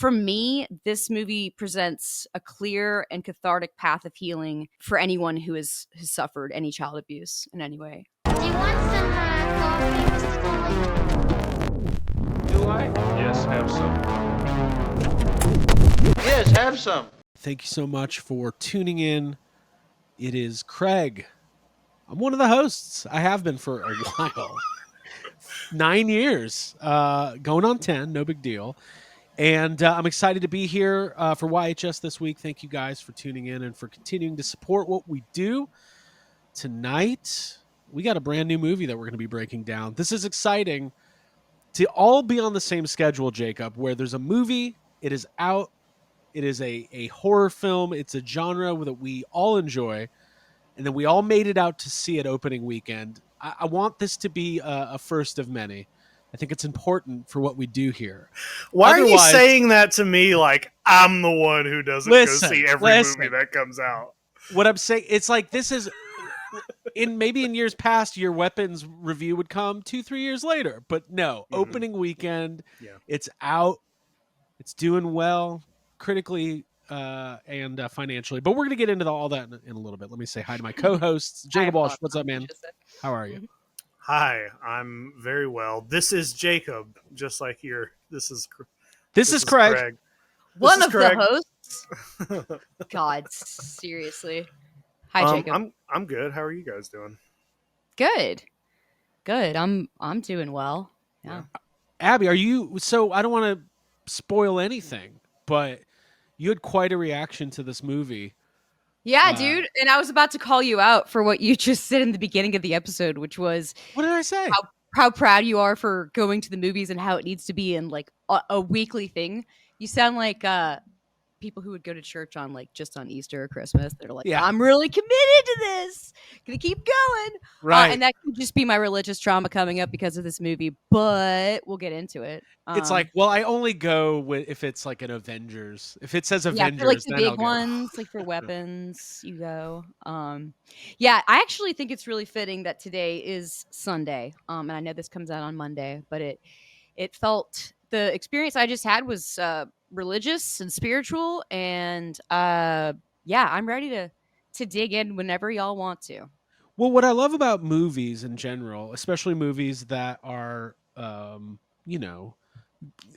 for me, this movie presents a clear and cathartic path of healing for anyone who has suffered any child abuse in any way. Do you want some coffee, Mr. Tully? Do I? Yes, have some. Yes, have some. Thank you so much for tuning in. It is Craig. I'm one of the hosts. I have been for a while. 9 years. Going on 10, no big deal. And I'm excited to be here for YHS this week. Thank you guys for tuning in and for continuing to support what we do. Tonight, we got a brand new movie that we're going to be breaking down. This is exciting to all be on the same schedule, Jacob, where there's a movie, it is out, it is a horror film, it's a genre that we all enjoy, and then we all made it out to see it opening weekend. I want this to be a first of many. I think it's important for what we do here. Why are you saying that to me like I'm the one who doesn't go see every movie that comes out? What I'm saying, it's like this is maybe in years past, your Weapons review would come 2-3 years later, but no, opening weekend, it's out, it's doing well critically and financially. But we're gonna get into all that in a little bit. Let me say hi to my co-hosts, Jacob Walsh. What's up, man? How are you? Hi, I'm very well. This is Jacob, just like here. This is Craig. One of the hosts. God, seriously. Hi, Jacob. I'm good. How are you guys doing? Good. I'm doing well. Yeah. Abby, are you? So I don't want to spoil anything, but you had quite a reaction to this movie. Yeah, dude. And I was about to call you out for what you just said in the beginning of the episode, which was, what did I say? How proud you are for going to the movies and how it needs to be in like a weekly thing. You sound like people who would go to church on like just on Easter or Christmas. They're like, I'm really committed to this. Gonna keep going. Right. And that could just be my religious trauma coming up because of this movie, but we'll get into it. It's like, well, I only go if it's like an Avengers. If it says Avengers, for like the then big I'll go. ones, like for Weapons, you go. Yeah, I actually think it's really fitting that today is Sunday. And I know this comes out on Monday, but it felt, the experience I just had was religious and spiritual, and I'm ready to dig in whenever y'all want to. Well, what I love about movies in general, especially movies that are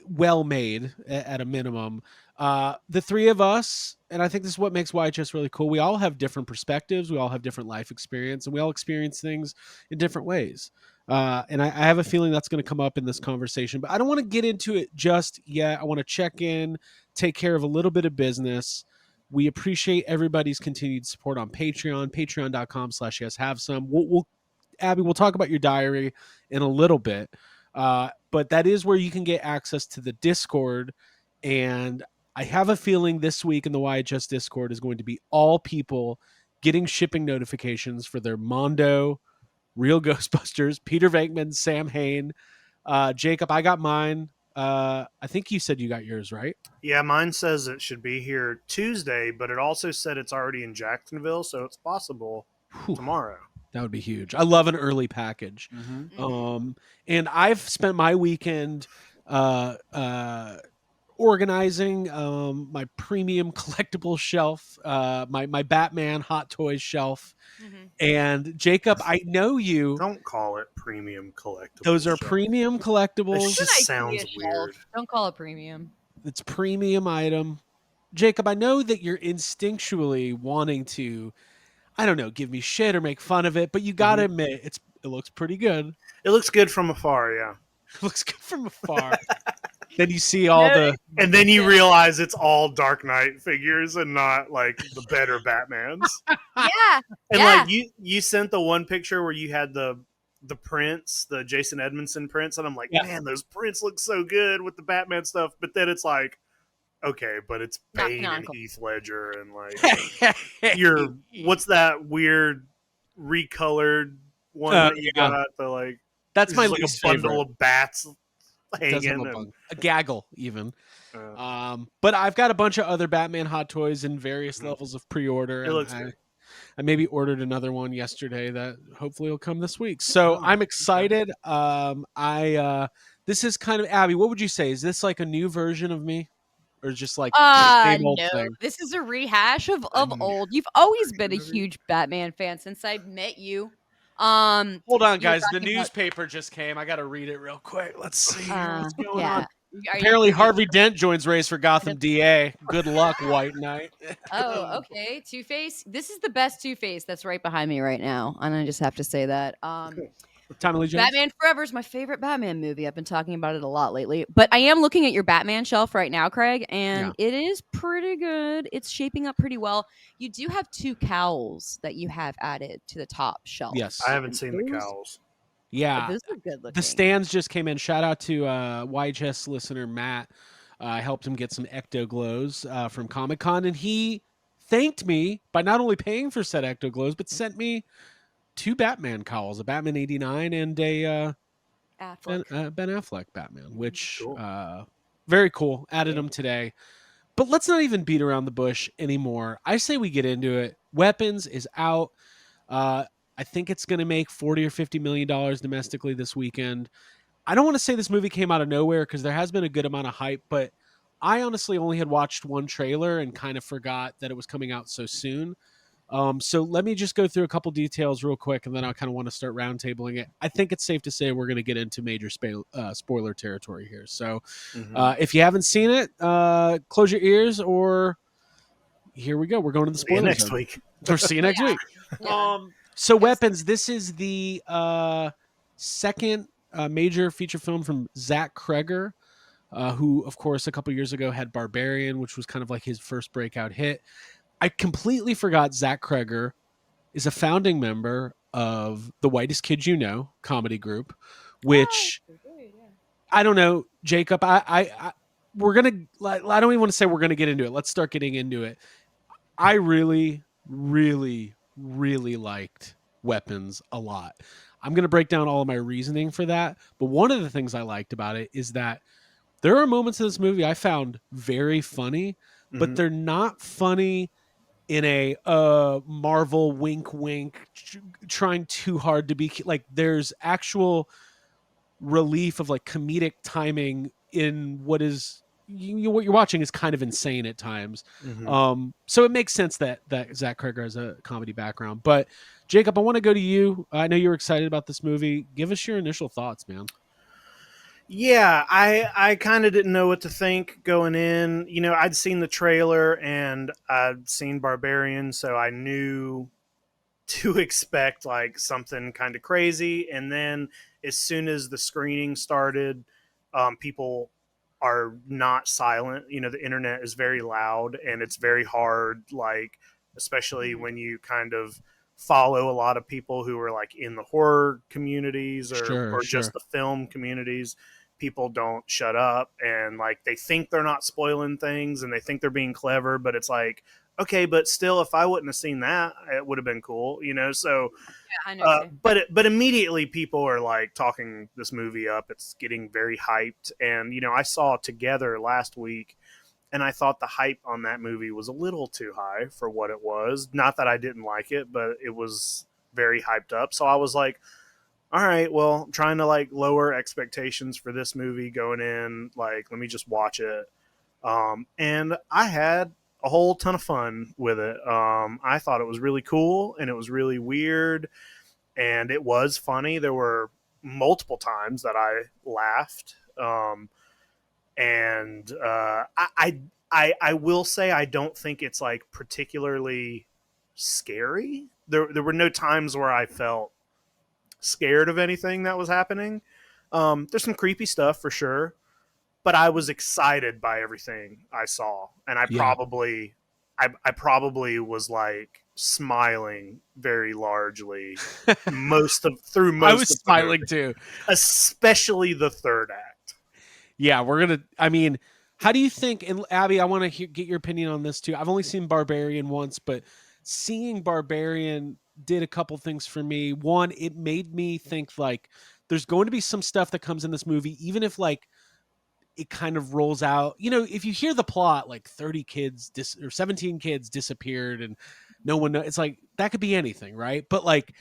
well made at a minimum, the three of us, and I think this is what makes YHS really cool, we all have different perspectives, we all have different life experience, and we all experience things in different ways. And I have a feeling that's going to come up in this conversation, but I don't want to get into it just yet. I want to check in, take care of a little bit of business. We appreciate everybody's continued support on Patreon, patreon.com/yeshavesome. Abby, we'll talk about your diary in a little bit. But that is where you can get access to the Discord. And I have a feeling this week in the YHS Discord is going to be all people getting shipping notifications for their Mondo, Real Ghostbusters, Peter Venkman, Sam Hain. Jacob, I got mine. I think you said you got yours, right? Yeah, mine says it should be here Tuesday, but it also said it's already in Jacksonville, so it's possible tomorrow. That would be huge. I love an early package. And I've spent my weekend organizing my premium collectible shelf, my Batman Hot Toys shelf. And Jacob, I know you. Don't call it premium collectibles. Those are premium collectibles. It just sounds weird. Don't call it premium. It's premium item. Jacob, I know that you're instinctually wanting to, I don't know, give me shit or make fun of it, but you got to admit, it looks pretty good. It looks good from afar, yeah. It looks good from afar. Then you see all the... And then you realize it's all Dark Knight figures and not, like, the better Batmans. Yeah. And, like, you sent the one picture where you had the prints, the Jason Edmondson prints, and I'm like, man, those prints look so good with the Batman stuff. But then it's like, okay, but it's Bane and Heath Ledger and, like, what's that weird recolored one that you got? The, like, that's my like least a bundle favorite. Of bats hanging. A gaggle, even. But I've got a bunch of other Batman Hot Toys in various levels of pre-order. It looks good. I maybe ordered another one yesterday that hopefully will come this week. So I'm excited. This is kind of, Abby, what would you say? Is this like a new version of me? or just like the same old No. thing? This is a rehash of An- old. You've always been a movie? huge Batman fan since I met you. Hold on, You were guys. The talking about newspaper just came. I got to read it real quick. Let's see here. What's going on? yeah. Are you Apparently, reading Harvey Dent joins race for Gotham the- DA. Good luck, White Knight. Oh, okay. Two-Face. This is the best Two-Face that's right behind me right now. And I just have to say that. Tommy Lee Jones. Batman Forever is my favorite Batman movie. I've been talking about it a lot lately. But I am looking at your Batman shelf right now, Craig, and it is pretty good. It's shaping up pretty well. You do have 2 cowls that you have added to the top shelf. Yes. I haven't seen the cowls. Yeah. Those are good looking. The stands just came in. Shout out to YHS listener Matt. I helped him get some Ecto Glows from Comic Con, and he thanked me by not only paying for said Ecto Glows, but sent me 2 Batman cowls, a Batman '89 and a Affleck. Ben Affleck Batman, which Cool. very cool. Added them today. But let's not even beat around the bush anymore. I say we get into it. Weapons is out. I think it's going to make $40 or $50 million domestically this weekend. I don't want to say this movie came out of nowhere because there has been a good amount of hype, but I honestly only had watched one trailer and kind of forgot that it was coming out so soon. So let me just go through a couple details real quick, and then I kind of want to start roundtabling it. I think it's safe to say we're going to get into major spoiler territory here. So if you haven't seen it, close your ears, or here we go. We're going to the See you spoiler next zone. week. Or see you next week. Yeah. So Weapons, this is the second major feature film from Zack Cregger, who, of course, a couple years ago had Barbarian, which was kind of like his first breakout hit. I completely forgot Zack Cregger is a founding member of the Whitest Kids You Know comedy group, which I don't know, Jacob. We're gonna. I don't even want to say we're gonna get into it. Let's start getting into it. I really, really, really liked Weapons a lot. I'm gonna break down all of my reasoning for that. But one of the things I liked about it is that there are moments in this movie I found very funny, but they're not funny in a Marvel wink wink trying too hard to be like. There's actual relief of like comedic timing in what is what you're watching is kind of insane at times. So it makes sense that Zack Cregger has a comedy background. But Jacob, I want to go to you. I know you're excited about this movie. Give us your initial thoughts, man. Yeah, I kind of didn't know what to think going in. You know, I'd seen the trailer and I'd seen Barbarian, so I knew to expect like something kind of crazy. And then as soon as the screening started, people are not silent. You know, the internet is very loud and it's very hard, like, especially when you kind of follow a lot of people who are like in the horror communities or just the film communities. People don't shut up and like they think they're not spoiling things and they think they're being clever, but it's like, okay, but still, if I wouldn't have seen that, it would have been cool, you know? So, Yeah, I know. but immediately people are like talking this movie up. It's getting very hyped. And, you know, I saw Together last week and I thought the hype on that movie was a little too high for what it was. Not that I didn't like it, but it was very hyped up. So I was like, all right, well, I'm trying to like lower expectations for this movie going in. Like, let me just watch it. And I had a whole ton of fun with it. I thought it was really cool and it was really weird and it was funny. There were multiple times that I laughed. I will say I don't think it's like particularly scary. There were no times where I felt scared of anything that was happening. There's some creepy stuff for sure, but I was excited by everything I saw, and I probably was like smiling very largely most of I was smiling too, especially the third act. Yeah, we're gonna. I mean, how do you think? And Abby, I want to get your opinion on this too. I've only seen Barbarian once, but seeing Barbarian did a couple things for me. One, it made me think like there's going to be some stuff that comes in this movie, even if like it kind of rolls out. You know, if you hear the plot, like 30 kids or 17 kids disappeared and no one knows, it's like that could be anything, right? But like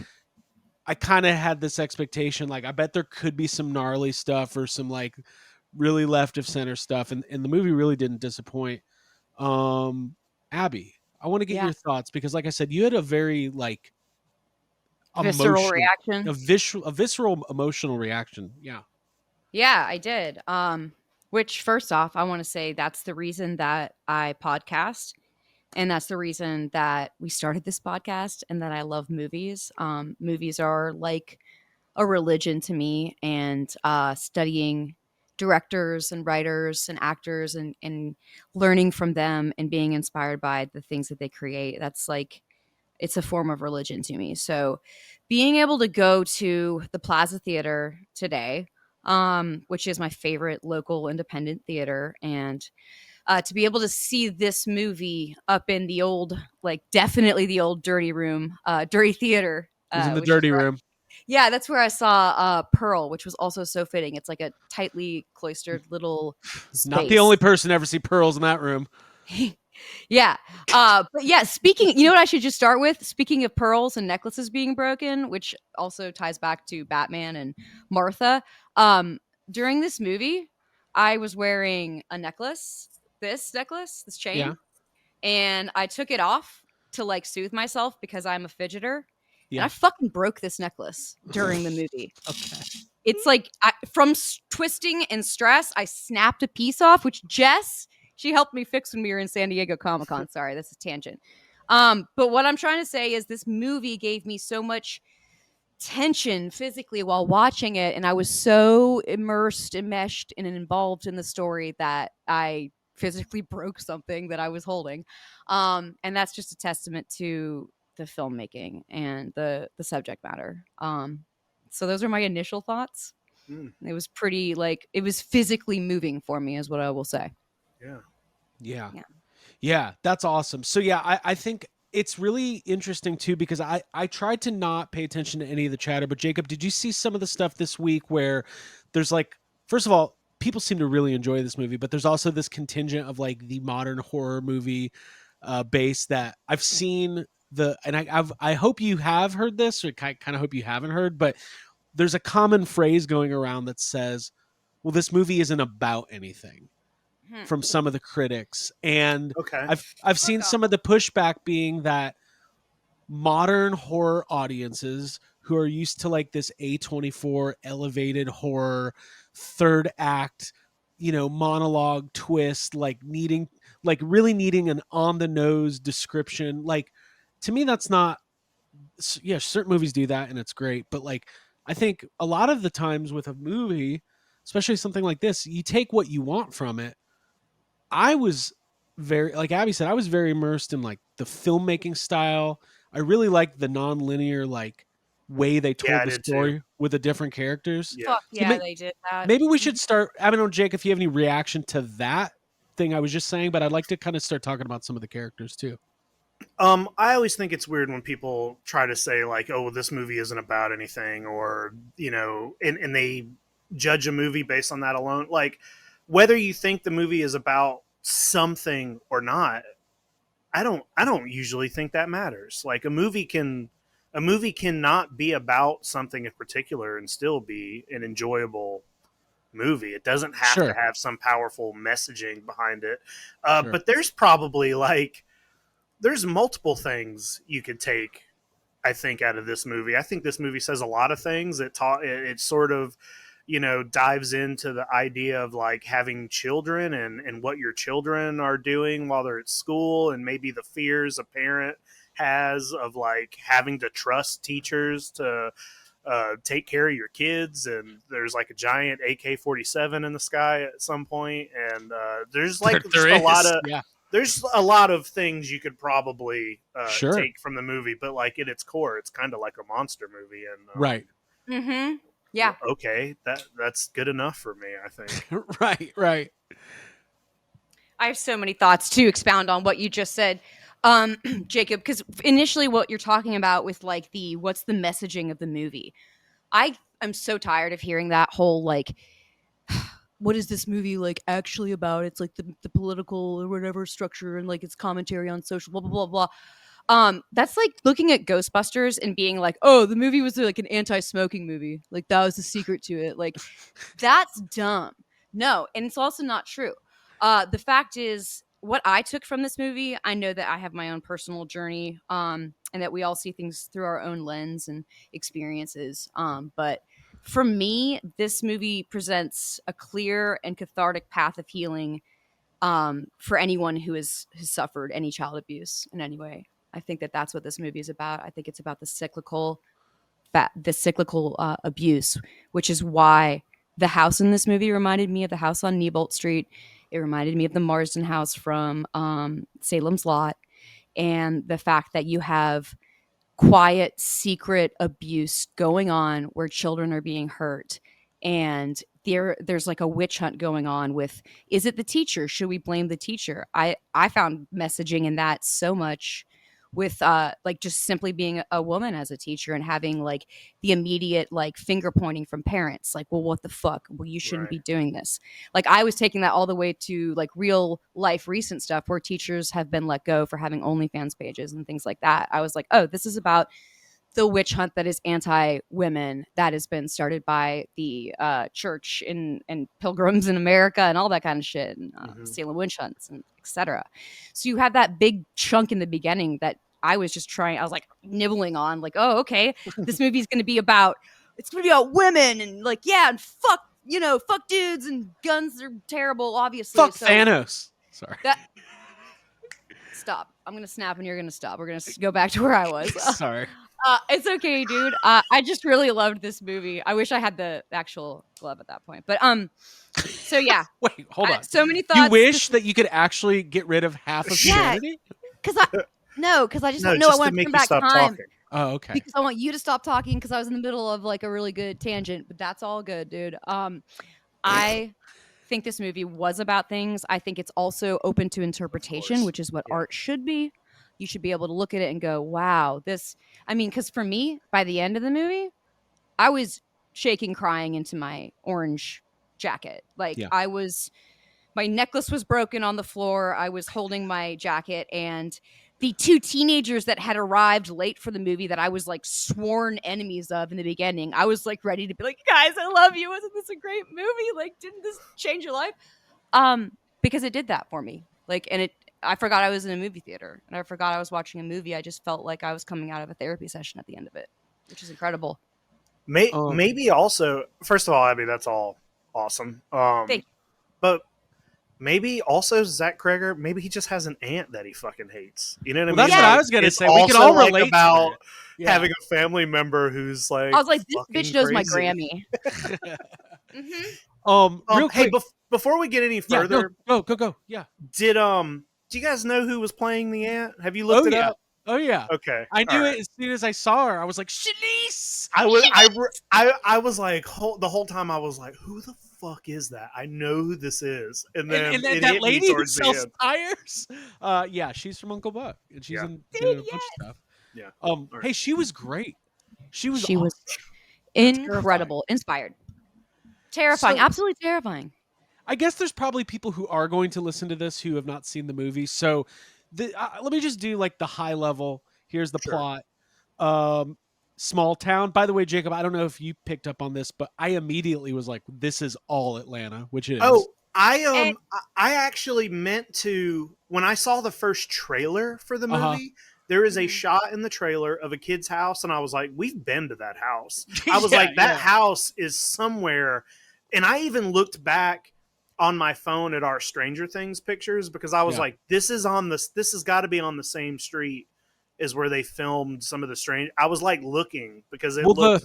I kind of had this expectation, like I bet there could be some gnarly stuff or some like really left of center stuff, and the movie really didn't disappoint. Abby, I want to get Yeah. your thoughts because, like I said, you had a very like Visceral emotional, reaction. a visceral emotional reaction. Yeah. Yeah, I did. Which first off, I want to say that's the reason that I podcast. And that's the reason that we started this podcast and that I love movies. Movies are like a religion to me, and studying directors and writers and actors and learning from them and being inspired by the things that they create. That's like, it's a form of religion to me. So being able to go to the Plaza Theater today, which is my favorite local independent theater, and to be able to see this movie up in the old, like definitely the old dirty room, dirty theater, It was in the which is dirty where room. yeah, that's where I saw Pearl, which was also so fitting. It's like a tightly cloistered little Not the space. only person to ever see pearls in that room. Yeah. But yeah, speaking, you know what I should just start with? Speaking of pearls and necklaces being broken, which also ties back to Batman and Martha. During this movie, I was wearing a necklace, this chain, Yeah. and I took it off to like soothe myself because I'm a fidgeter. And Yeah. I fucking broke this necklace during the movie. Okay. It's like from twisting and stress, I snapped a piece off, which Jess, she helped me fix when we were in San Diego Comic-Con. Sorry, that's a tangent. But what I'm trying to say is this movie gave me so much tension physically while watching it, and I was so immersed, enmeshed, and involved in the story that I physically broke something that I was holding. And that's just a testament to the filmmaking and the subject matter. So those are my initial thoughts. Mm, It was pretty like it was physically moving for me, is what I will say. yeah. Yeah. Yeah. Yeah, that's awesome. So yeah, I think it's really interesting too because I tried to not pay attention to any of the chatter, but Jacob, did you see some of the stuff this week where there's like, first of all, people seem to really enjoy this movie, but there's also this contingent of like the modern horror movie base that I've seen and I hope you have heard this, or kind of hope you haven't heard, but there's a common phrase going around that says, well, this movie isn't about anything, from some of the critics. And Okay. I've seen off. some of the pushback being that modern horror audiences who are used to like this A24 elevated horror third act, monologue twist, like really needing an on the nose description. Like, to me, that's not, yeah, certain movies do that and it's great, but like I think a lot of the times with a movie, especially something like this, you take what you want from it. I was very, like Abby said, I was very immersed in like the filmmaking style. I really liked the non-linear like way they Yeah, told I the did story too. with the different characters. Yeah. Fuck So yeah, they did that. maybe we should start. I don't know, Jake, if you have any reaction to that thing I was just saying, but I'd like to kind of start talking about some of the characters too. I always think it's weird when people try to say like, "Oh, well, this movie isn't about anything," or and they judge a movie based on that alone. Like, whether you think the movie is about something or not, I don't usually think that matters. Like a movie cannot be about something in particular and still be an enjoyable movie. It doesn't have to Sure. have some powerful messaging behind it. Sure. But there's probably like there's multiple things you could take, I think, out of this movie. I think this movie says a lot of things. It sort of, dives into the idea of like having children and what your children are doing while they're at school, and maybe the fears a parent has of like having to trust teachers to take care of your kids. And there's like a giant AK-47 in the sky at some point, and there's like There just a lot is, of yeah. there's a lot of things you could probably Sure. take from the movie, but like at its core, it's kind of like a monster movie. And Right. Mm-hmm. Yeah. okay, that's good enough for me, I think. Right. I have so many thoughts to expound on what you just said, Jacob, because initially what you're talking about with like what's the messaging of the movie. I am so tired of hearing that whole like, what is this movie like actually about? It's like the political or whatever structure and like its commentary on social blah blah blah blah. That's like looking at Ghostbusters and being like, oh, the movie was like an anti-smoking movie. Like that was the secret to it. Like that's dumb. No, and it's also not true. The fact is, what I took from this movie, I know that I have my own personal journey, and that we all see things through our own lens and experiences. But for me, this movie presents a clear and cathartic path of healing for anyone who has suffered any child abuse in any way. I think that that's what this movie is about. I think it's about the cyclical abuse, which is why the house in this movie reminded me of the house on Neibolt Street. It reminded me of the Marsden house from Salem's Lot, and the fact that you have quiet, secret abuse going on where children are being hurt. And there's like a witch hunt going on with, is it the teacher? Should we blame the teacher? I found messaging in that so much with like just simply being a woman as a teacher and having like the immediate like finger pointing from parents, like, well, what the fuck, well, you shouldn't be doing this. Like I was taking that all the way to like real life recent stuff where teachers have been let go for having OnlyFans pages and things like that. I was like, oh, this is about the witch hunt that is anti-women that has been started by the church and pilgrims in America and all that kind of shit, and Salem witch hunts and etc. So you have that big chunk in the beginning that I was like nibbling on, like, oh, okay, this movie's going to be about, it's going to be about women and like, yeah, and fuck dudes and guns are terrible, obviously. Fuck Thanos. Sorry. Stop. I'm going to snap and you're going to stop. We're going to go back to where I was. Sorry. It's okay, dude. I just really loved this movie. I wish I had the actual glove at that point. But so yeah. Wait, hold on. So many thoughts. You wish that you could actually get rid of half of humanity? Because I just I want to turn back time. Talking. Oh, okay. Because I want you to stop talking because I was in the middle of like a really good tangent, but that's all good, dude. I think this movie was about things. I think it's also open to interpretation, which is what art should be. You should be able to look at it and go, wow, this, I mean, because for me, by the end of the movie, I was shaking, crying into my orange jacket. Like my necklace was broken on the floor. I was holding my jacket, and the two teenagers that had arrived late for the movie that I was like sworn enemies of in the beginning, I was like ready to be like, guys, I love you. Wasn't this a great movie? Like, didn't this change your life? Because it did that for me. Like, and I forgot I was in a movie theater, and I forgot I was watching a movie. I just felt like I was coming out of a therapy session at the end of it, which is incredible. Maybe also, first of all, I mean, that's all awesome. Thank you. But maybe also Zack Cregger, maybe he just has an aunt that he fucking hates. You know what I mean? That's what I was going to say. We can all like relate about to having a family member who's like, I was like, this bitch knows my crazy. Grammy. Real quick. Hey, before we get any further, go. Yeah. Do you guys know who was playing the aunt? Have you looked it up? Oh yeah. Okay. I knew it as soon as I saw her. I was like, Shanice. I was like, the whole time I was like, who the fuck is that? I know who this is. And then and that lady who sells tires. Yeah, she's from Uncle Buck, and she's in a bunch of stuff. Yeah. Hey, she was great. She was incredible, inspired, terrifying, absolutely terrifying. I guess there's probably people who are going to listen to this who have not seen the movie. So let me just do like the high level. Here's the plot. Small town. By the way, Jacob, I don't know if you picked up on this, but I immediately was like, this is all Atlanta, which it is. Oh, I actually meant to, when I saw the first trailer for the movie, there is a shot in the trailer of a kid's house, and I was like, we've been to that house. I was like, that house is somewhere. And I even looked back on my phone at our Stranger Things pictures because I was like, this has got to be on the same street as where they filmed some of the strange. I was like looking because it looked.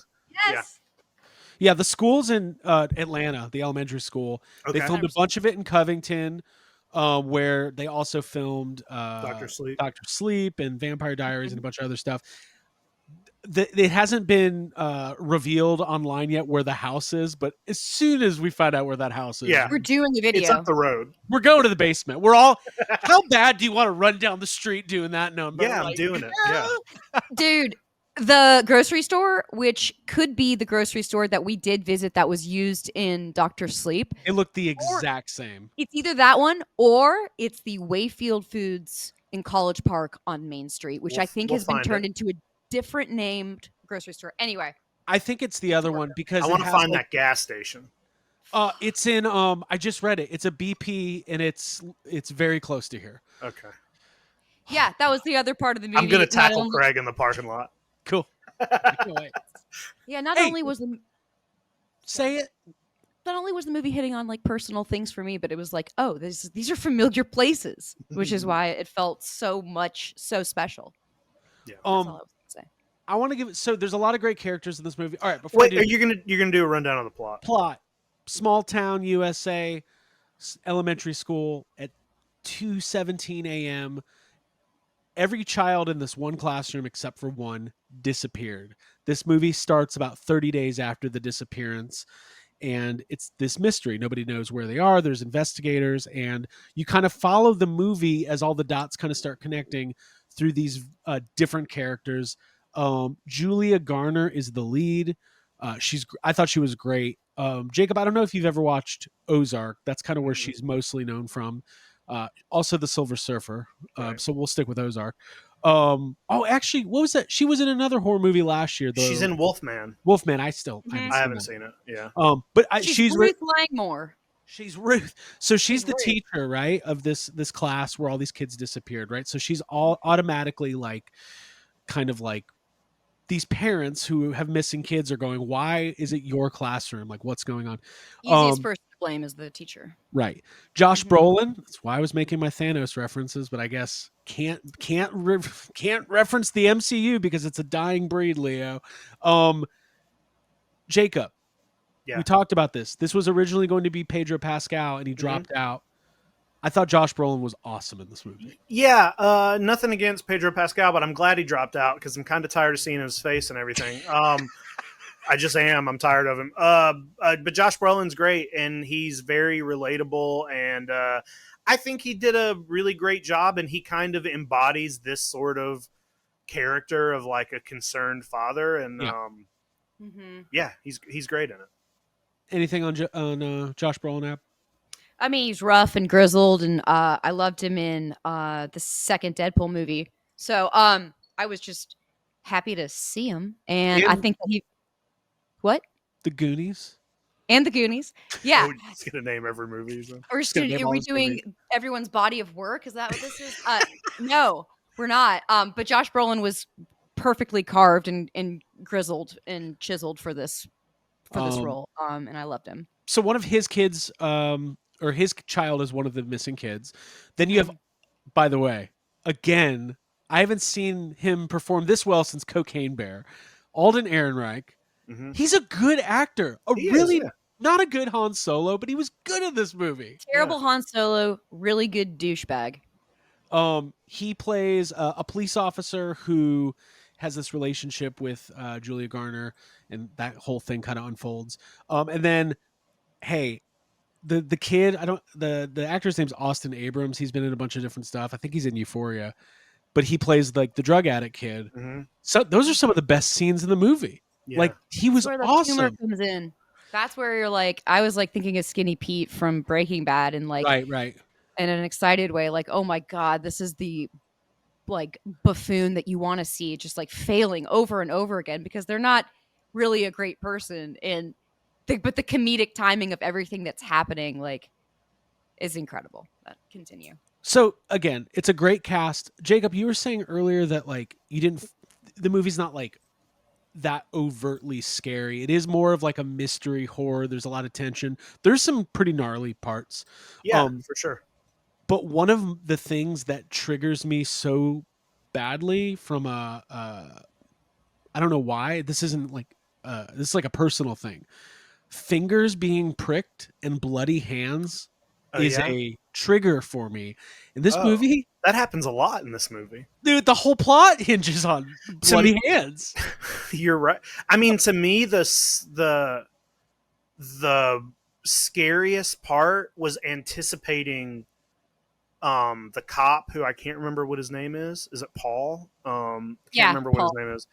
Yeah, the school's in Atlanta, the elementary school. Okay. They filmed a bunch of it in Covington, where they also filmed Dr. Sleep and Vampire Diaries and a bunch of other stuff. It hasn't been revealed online yet where the house is, but as soon as we find out where that house is, we're doing the video. It's up the road. We're going to the basement. We're all. How bad do you want to run down the street doing that? No, yeah, I'm doing it. Yeah, dude. The grocery store, which could be the grocery store that we did visit that was used in Dr. Sleep. It looked the exact same. It's either that one or it's the Wayfield Foods in College Park on Main Street, which I think has been turned into a different named grocery store. Anyway. I think it's the other one because I want to find that gas station. It's in I just read it. It's a BP and it's very close to here. Okay. Yeah, that was the other part of the movie. I'm gonna Not tackle only- Craig in the parking lot. Cool. I can't wait. Yeah, not Hey! only was the Say it. not only was the movie hitting on like personal things for me, but it was like, oh, these are familiar places, which is why it felt so special. Yeah. That's all I was gonna say. I want to give it. So there's a lot of great characters in this movie. All right, before Wait, I do you're gonna do a rundown of the plot? plot, small town USA, elementary school at 2:17 a.m. Every child in this one classroom except for one disappeared. This movie starts about 30 days after the disappearance, and it's this mystery. Nobody knows where they are. There's investigators, and you kind of follow the movie as all the dots kind of start connecting through these different characters. Julia Garner is the lead. I thought she was great. Jacob, I don't know if you've ever watched Ozark. That's kind of where she's mostly known from. Also the Silver Surfer. Right. So we'll stick with Ozark. Actually, what was that? She was in another horror movie last year. She's in Wolfman. Wolfman. I I haven't seen it. Yeah. But She's Ruth Langmore. She's Ruth. So she's the Ruth. teacher, right, of this class where all these kids disappeared, right? So she's all automatically like, kind of like, these parents who have missing kids are going, why is it your classroom? Like, what's going on? Easiest person to blame is the teacher. Right. Josh Brolin. That's why I was making my Thanos references, but I guess can't reference the MCU because it's a dying breed, Leo. Jacob. Yeah. We talked about this. This was originally going to be Pedro Pascal, and he dropped out. I thought Josh Brolin was awesome in this movie. Yeah, nothing against Pedro Pascal, but I'm glad he dropped out because I'm kind of tired of seeing his face and everything. I just am. I'm tired of him. But Josh Brolin's great, and he's very relatable, and I think he did a really great job, and he kind of embodies this sort of character of like a concerned father, and he's great in it. Anything on Josh Brolin app? I mean, he's rough and grizzled, and I loved him in the second Deadpool movie. So I was just happy to see him, and I think that he. What? The Goonies. And the Goonies. Yeah. We're just gonna name every movie. So. Are we doing everyone's body of work? Is that what this is? No, we're not. But Josh Brolin was perfectly carved and grizzled and chiseled for this role. And I loved him. So one of his kids, or his child is one of the missing kids. Then you have, by the way, again, I haven't seen him perform this well since Cocaine Bear. Alden Ehrenreich. Mm-hmm. He's a good actor. Not a good Han Solo, but he was good in this movie. Terrible Han Solo, really good douchebag. He plays a police officer who has this relationship with Julia Garner, and that whole thing kind of unfolds. And then, hey, the kid, the actor's name's Austin Abrams. He's been in a bunch of different stuff. I think he's in Euphoria, but he plays like the drug addict kid. Mm-hmm. So those are some of the best scenes in the movie. Yeah. Like he was awesome. Humor comes in. That's where you're like, I was like thinking of Skinny Pete from Breaking Bad, and like, right, in an excited way, like, oh my god, this is the like buffoon that you want to see, just like failing over and over again because they're not really a great person, but the comedic timing of everything that's happening like is incredible. But continue. So again, it's a great cast. Jacob, you were saying earlier that like the movie's not like that overtly scary. It is more of like a mystery horror. There's a lot of tension. There's some pretty gnarly parts. Yeah, for sure. But one of the things that triggers me so badly from I don't know why, this isn't like this is like a personal thing. Fingers being pricked and bloody hands is a trigger for me. In this movie, that happens a lot in this movie. Dude, the whole plot hinges on bloody hands. You're right. I mean, to me, the scariest part was anticipating the cop, who I can't remember what his name is. Is it Paul? Can't remember what his name is.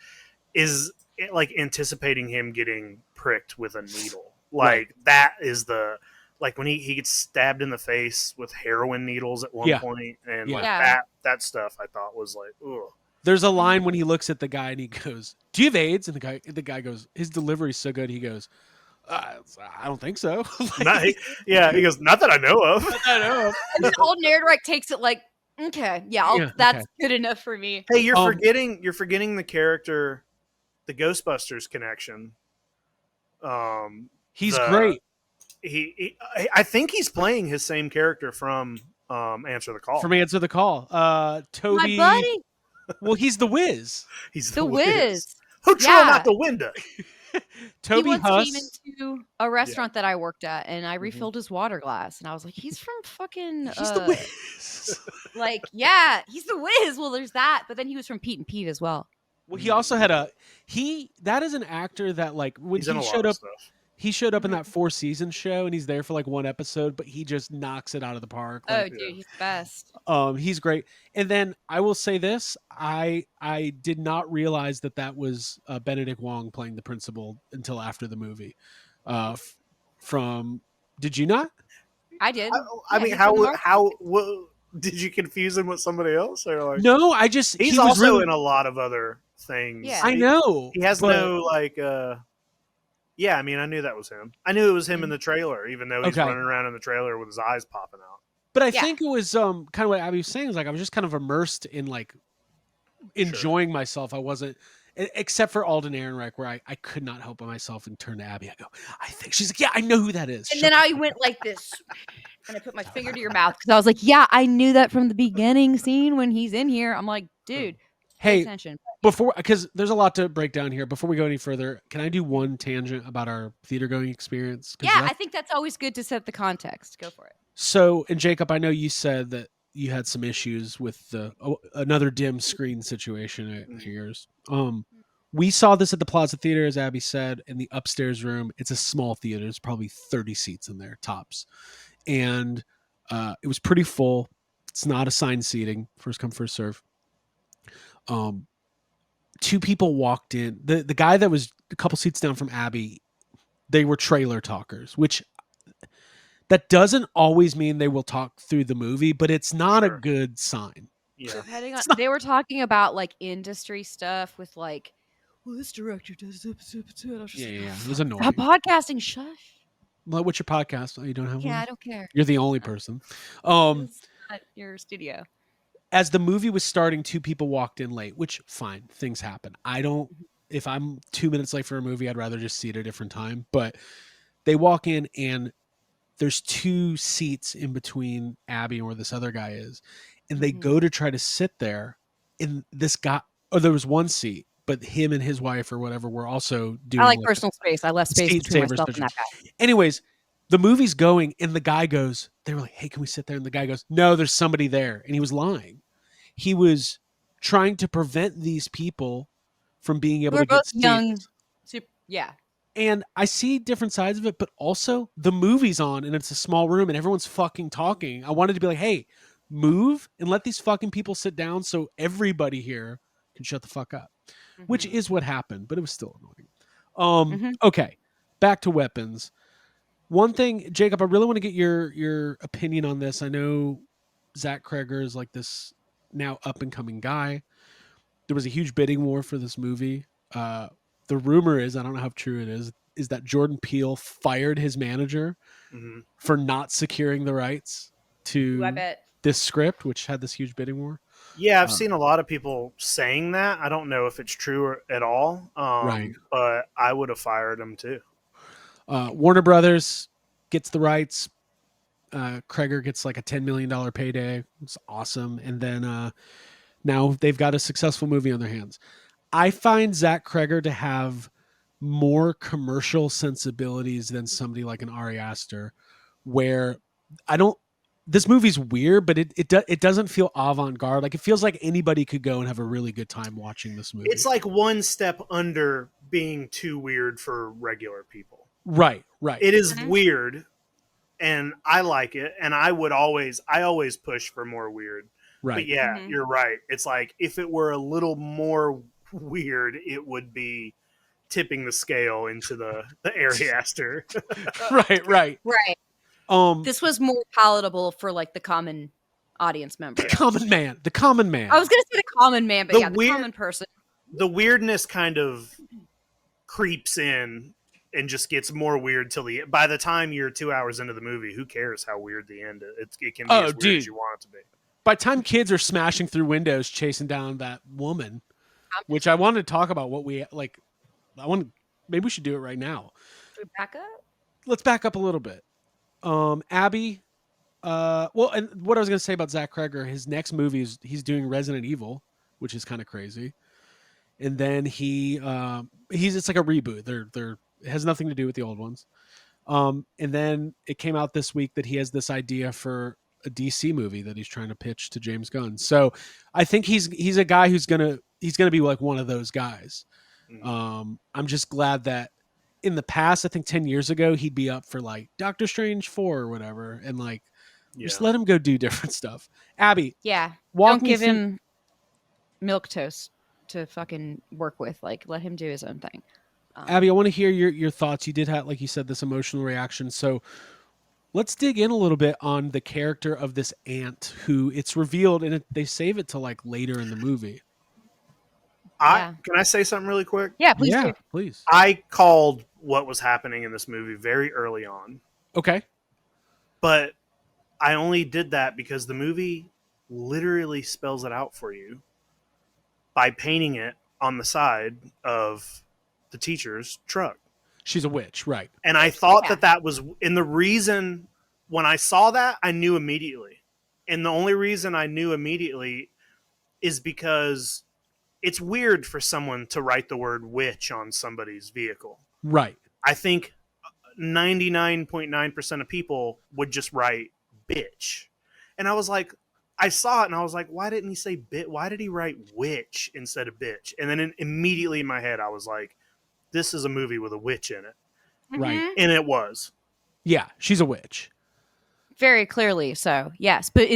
Is it like anticipating him getting pricked with a needle? Like that is like when he gets stabbed in the face with heroin needles at one point, and like that stuff I thought was like, ugh. There's a line when he looks at the guy and he goes, "Do you have AIDS?" And the guy goes, his delivery's so good. He goes, I don't think so. Not, yeah, he goes, not that I know of. I know. And then old Nerdreich takes it like, okay, yeah, that's good enough for me. Hey, you're forgetting the character, the Ghostbusters connection. He's great. I think he's playing his same character from Answer the Call. From Answer the Call. Toby. My buddy. Well, he's the Wiz. He's The Wiz. Who threw him out the window? Toby he once Huss. came into a restaurant that I worked at, and I refilled his water glass, and I was like, "He's from fucking." He's the Wiz. Like, yeah, he's the Wiz. Well, there's that, but then he was from Pete and Pete as well. Well, he also had that is an actor that like when He's in he a lot showed of up. stuff. He showed up in that 4-season show, and he's there for like one episode, but he just knocks it out of the park. Like, Dude, he's the best. He's great. And then I will say this: I did not realize that was Benedict Wong playing the principal until after the movie. Did you not? I did. I mean, how did you confuse him with somebody else, or like? No, he's he also was really, in a lot of other things. Yeah. I know. He has no like. Yeah, I mean, I knew that was him. I knew it was him in the trailer, even though he's running around in the trailer with his eyes popping out. But I think it was kind of what Abby was saying. Is like I was just kind of immersed in like enjoying myself. I wasn't, except for Alden Ehrenreich, where I could not help myself and turn to Abby. I go, I think she's like, yeah, I know who that is. And then I went like this, and I put my finger to your mouth because I was like, yeah, I knew that from the beginning scene when he's in here. I'm like, dude, pay attention. Because there's a lot to break down here. Before we go any further, can I do one tangent about our theater going experience? Yeah, I think that's always good to set the context. Go for it. So, and Jacob, I know you said that you had some issues with another dim screen situation at yours. We saw this at the Plaza Theater, as Abby said, in the upstairs room. It's a small theater. There's probably 30 seats in there, tops. And it was pretty full. It's not assigned seating. First come, first serve. Two people walked in. The guy that was a couple seats down from Abby, they were trailer talkers, which that doesn't always mean they will talk through the movie, but it's not a good sign. Yeah. They were talking about like industry stuff with like, well, this director does this. Yeah. It was annoying. Stop podcasting, shush. Well, what's your podcast? Oh, you don't have one? Yeah, I don't care. You're the only person. It's not your studio. As the movie was starting, two people walked in late, which fine, things happen. If I'm 2 minutes late for a movie, I'd rather just see it at a different time. But they walk in and there's 2 seats in between Abby and where this other guy is. And they go to try to sit there. And this guy, there was 1 seat, but him and his wife or whatever were also doing. I like personal space. I left space between myself and that guy. Anyways, the movie's going and the guy goes, they were like, hey, can we sit there? And the guy goes, no, there's somebody there. And he was lying. He was trying to prevent these people from being able to get seats. Young. Yeah. And I see different sides of it, but also the movie's on and it's a small room and everyone's fucking talking. I wanted to be like, hey, move and let these fucking people sit down so everybody here can shut the fuck up, which is what happened, but it was still annoying. Okay, back to weapons. One thing, Jacob, I really want to get your opinion on this. I know Zack Cregger is like this now up and coming guy. There was a huge bidding war for this movie. The rumor is, I don't know how true it is that Jordan Peele fired his manager for not securing the rights to this script, which had this huge bidding war. Yeah, I've seen a lot of people saying that. I don't know if it's true at all. Right. But I would have fired him too. Warner Brothers gets the rights. Cregger gets like a $10 million payday. It's awesome. And then now they've got a successful movie on their hands. I find Zack Cregger to have more commercial sensibilities than somebody like an Ari Aster, where this movie's weird, but it doesn't feel avant-garde. Like it feels like anybody could go and have a really good time watching this movie. It's like one step under being too weird for regular people. Right. It is weird, and I like it, and I always push for more weird. Right. But yeah, you're right. It's like if it were a little more weird, it would be tipping the scale into the Ari Aster. Right. This was more palatable for like the common audience member. The common man. I was gonna say the common man, but the common person. The weirdness kind of creeps in and just gets more weird till by the time you're 2 hours into the movie, who cares how weird the end is? It can be as weird as you want it to be. By the time kids are smashing through windows chasing down that woman, which I wanted to talk about what we like. Maybe we should do it right now. Should we back up? Let's back up a little bit. Abby, well, and what I was going to say about Zack Cregger, his next movie is he's doing Resident Evil, which is kind of crazy. And then it's like a reboot. It has nothing to do with the old ones. And then it came out this week that he has this idea for a DC movie that he's trying to pitch to James Gunn. So I think he's a guy who's gonna be like one of those guys. I'm just glad that in the past, I think 10 years ago, he'd be up for like Doctor Strange 4 or whatever, and like just let him go do different stuff. Abby, don't give him milk toast to fucking work with. Like, let him do his own thing. Abby, I want to hear your thoughts. You did have, like you said, this emotional reaction. So let's dig in a little bit on the character of this aunt who it's revealed, and they save it to like later in the movie. Can I say something really quick? Yeah, please. Yeah, please. I called what was happening in this movie very early on. Okay. But I only did that because the movie literally spells it out for you by painting it on the side of the teacher's truck. She's a witch, right? And I thought that was, and the reason when I saw that, I knew immediately. And the only reason I knew immediately is because it's weird for someone to write the word witch on somebody's vehicle. Right. I think 99.9% of people would just write bitch. And I was like, I saw it and I was like, why didn't he say bit? Why did he write witch instead of bitch? And then immediately in my head, I was like, this is a movie with a witch in it. Right. And it was. Yeah, she's a witch. Very clearly so, yes. But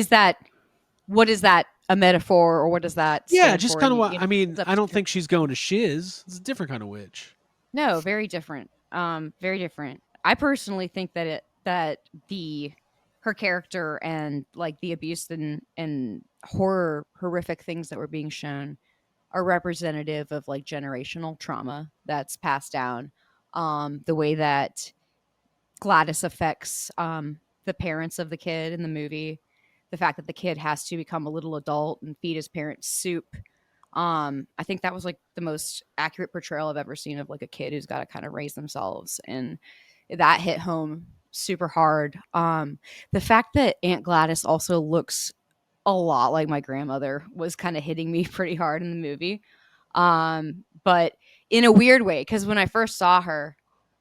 what is that a metaphor, or what does that Yeah, just kind of what, you know, I mean, I don't think she's going to shiz. It's a different kind of witch. No, very different. Very different. I personally think that her character and like the abuse and horrific things that were being shown are representative of like generational trauma that's passed down. The way that Gladys affects the parents of the kid in the movie, the fact that the kid has to become a little adult and feed his parents soup. I think that was like the most accurate portrayal I've ever seen of like a kid who's got to kind of raise themselves, and that hit home super hard. The fact that Aunt Gladys also looks a lot like my grandmother was kind of hitting me pretty hard in the movie, but in a weird way, because when I first saw her,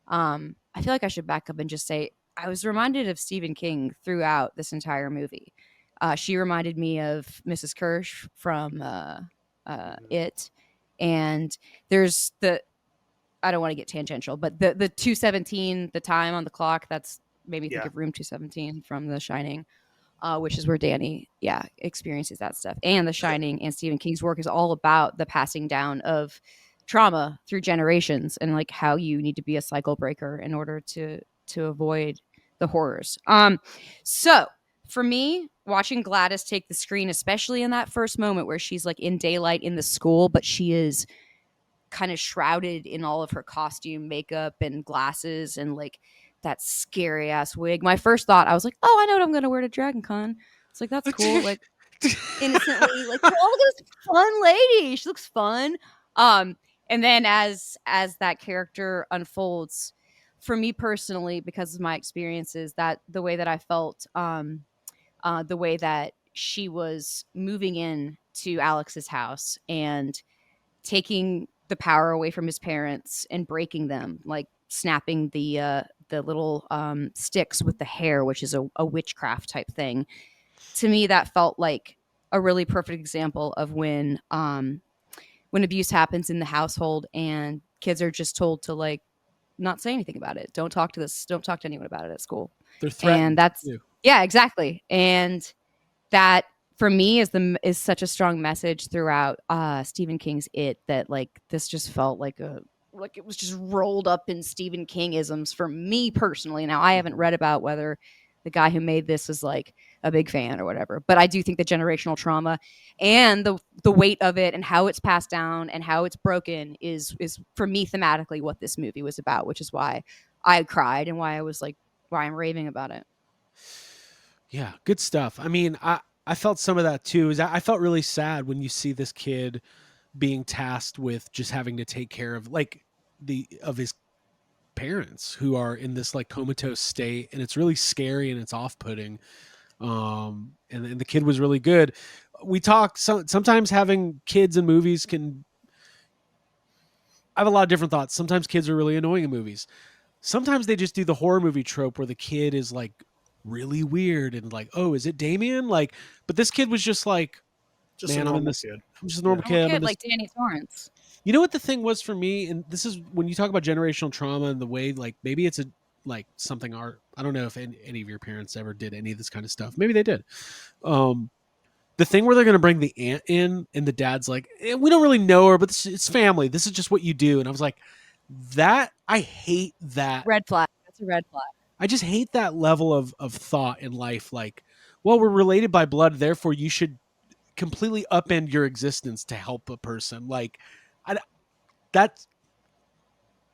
I feel like I should back up and just say I was reminded of Stephen King throughout this entire movie. She reminded me of Mrs. Kirsch from It, and there's I don't want to get tangential, but the 2:17, the time on the clock, that's made me think of Room 217 from The Shining, which is where Danny experiences that stuff. And The Shining and Stephen King's work is all about the passing down of trauma through generations, and like how you need to be a cycle breaker in order to avoid the horrors. So for me, watching Gladys take the screen, especially in that first moment where she's like in daylight in the school, but she is kind of shrouded in all of her costume, makeup, and glasses, and like that scary ass wig. My first thought, I was like, oh, I know what I'm gonna wear to Dragon Con. It's like, that's cool. Like innocently, like, oh, look at this fun lady. She looks fun. And then as that character unfolds, for me personally, because of my experiences, that the way that I felt, the way that she was moving in to Alex's house and taking the power away from his parents and breaking them, like snapping the little sticks with the hair, which is a witchcraft type thing. To me, that felt like a really perfect example of when abuse happens in the household and kids are just told to like not say anything about it. Don't talk to anyone about it at school. They're threatened. And that's exactly. And that for me is such a strong message throughout Stephen King's It, that like this just felt like it was just rolled up in Stephen King isms for me personally. Now I haven't read about whether the guy who made this is like a big fan or whatever. But I do think the generational trauma and the weight of it and how it's passed down and how it's broken is for me thematically what this movie was about, which is why I cried and why I was like, why I'm raving about it. Yeah, good stuff. I mean, I felt some of that too. I felt really sad when you see this kid being tasked with just having to take care of like of his parents who are in this like comatose state, and it's really scary and it's off-putting. And the kid was really good. We talk sometimes having kids in movies can. I have a lot of different thoughts. Sometimes kids are really annoying in movies. Sometimes they just do the horror movie trope where the kid is like really weird and like, oh, is it Damien? Like, but this kid was just like, Just man, a I'm in normal this. kid. I'm just a normal Normal kid. kid like Danny Torrance. You know what the thing was for me, and this is when you talk about generational trauma and the way like maybe it's a like something art. I don't know if any of your parents ever did any of this kind of stuff. Maybe they did. The thing where they're going to bring the aunt in and the dad's like, we don't really know her, but it's family. This is just what you do. And I was like, that I hate that. Red flag. That's a red flag. I just hate that level of thought in life. Like, well, we're related by blood, therefore you should completely upend your existence to help a person. Like, that's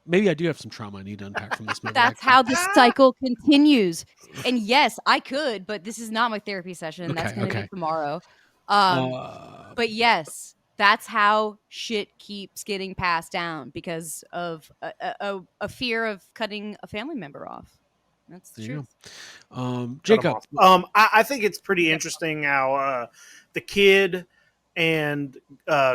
maybe I do have some trauma I need to unpack from this movie. That's how the cycle continues. And yes, I could, but this is not my therapy session. That's going to be tomorrow. But yes, that's how shit keeps getting passed down because of a fear of cutting a family member off. That's the truth. Jacob. I think it's pretty interesting how the kid and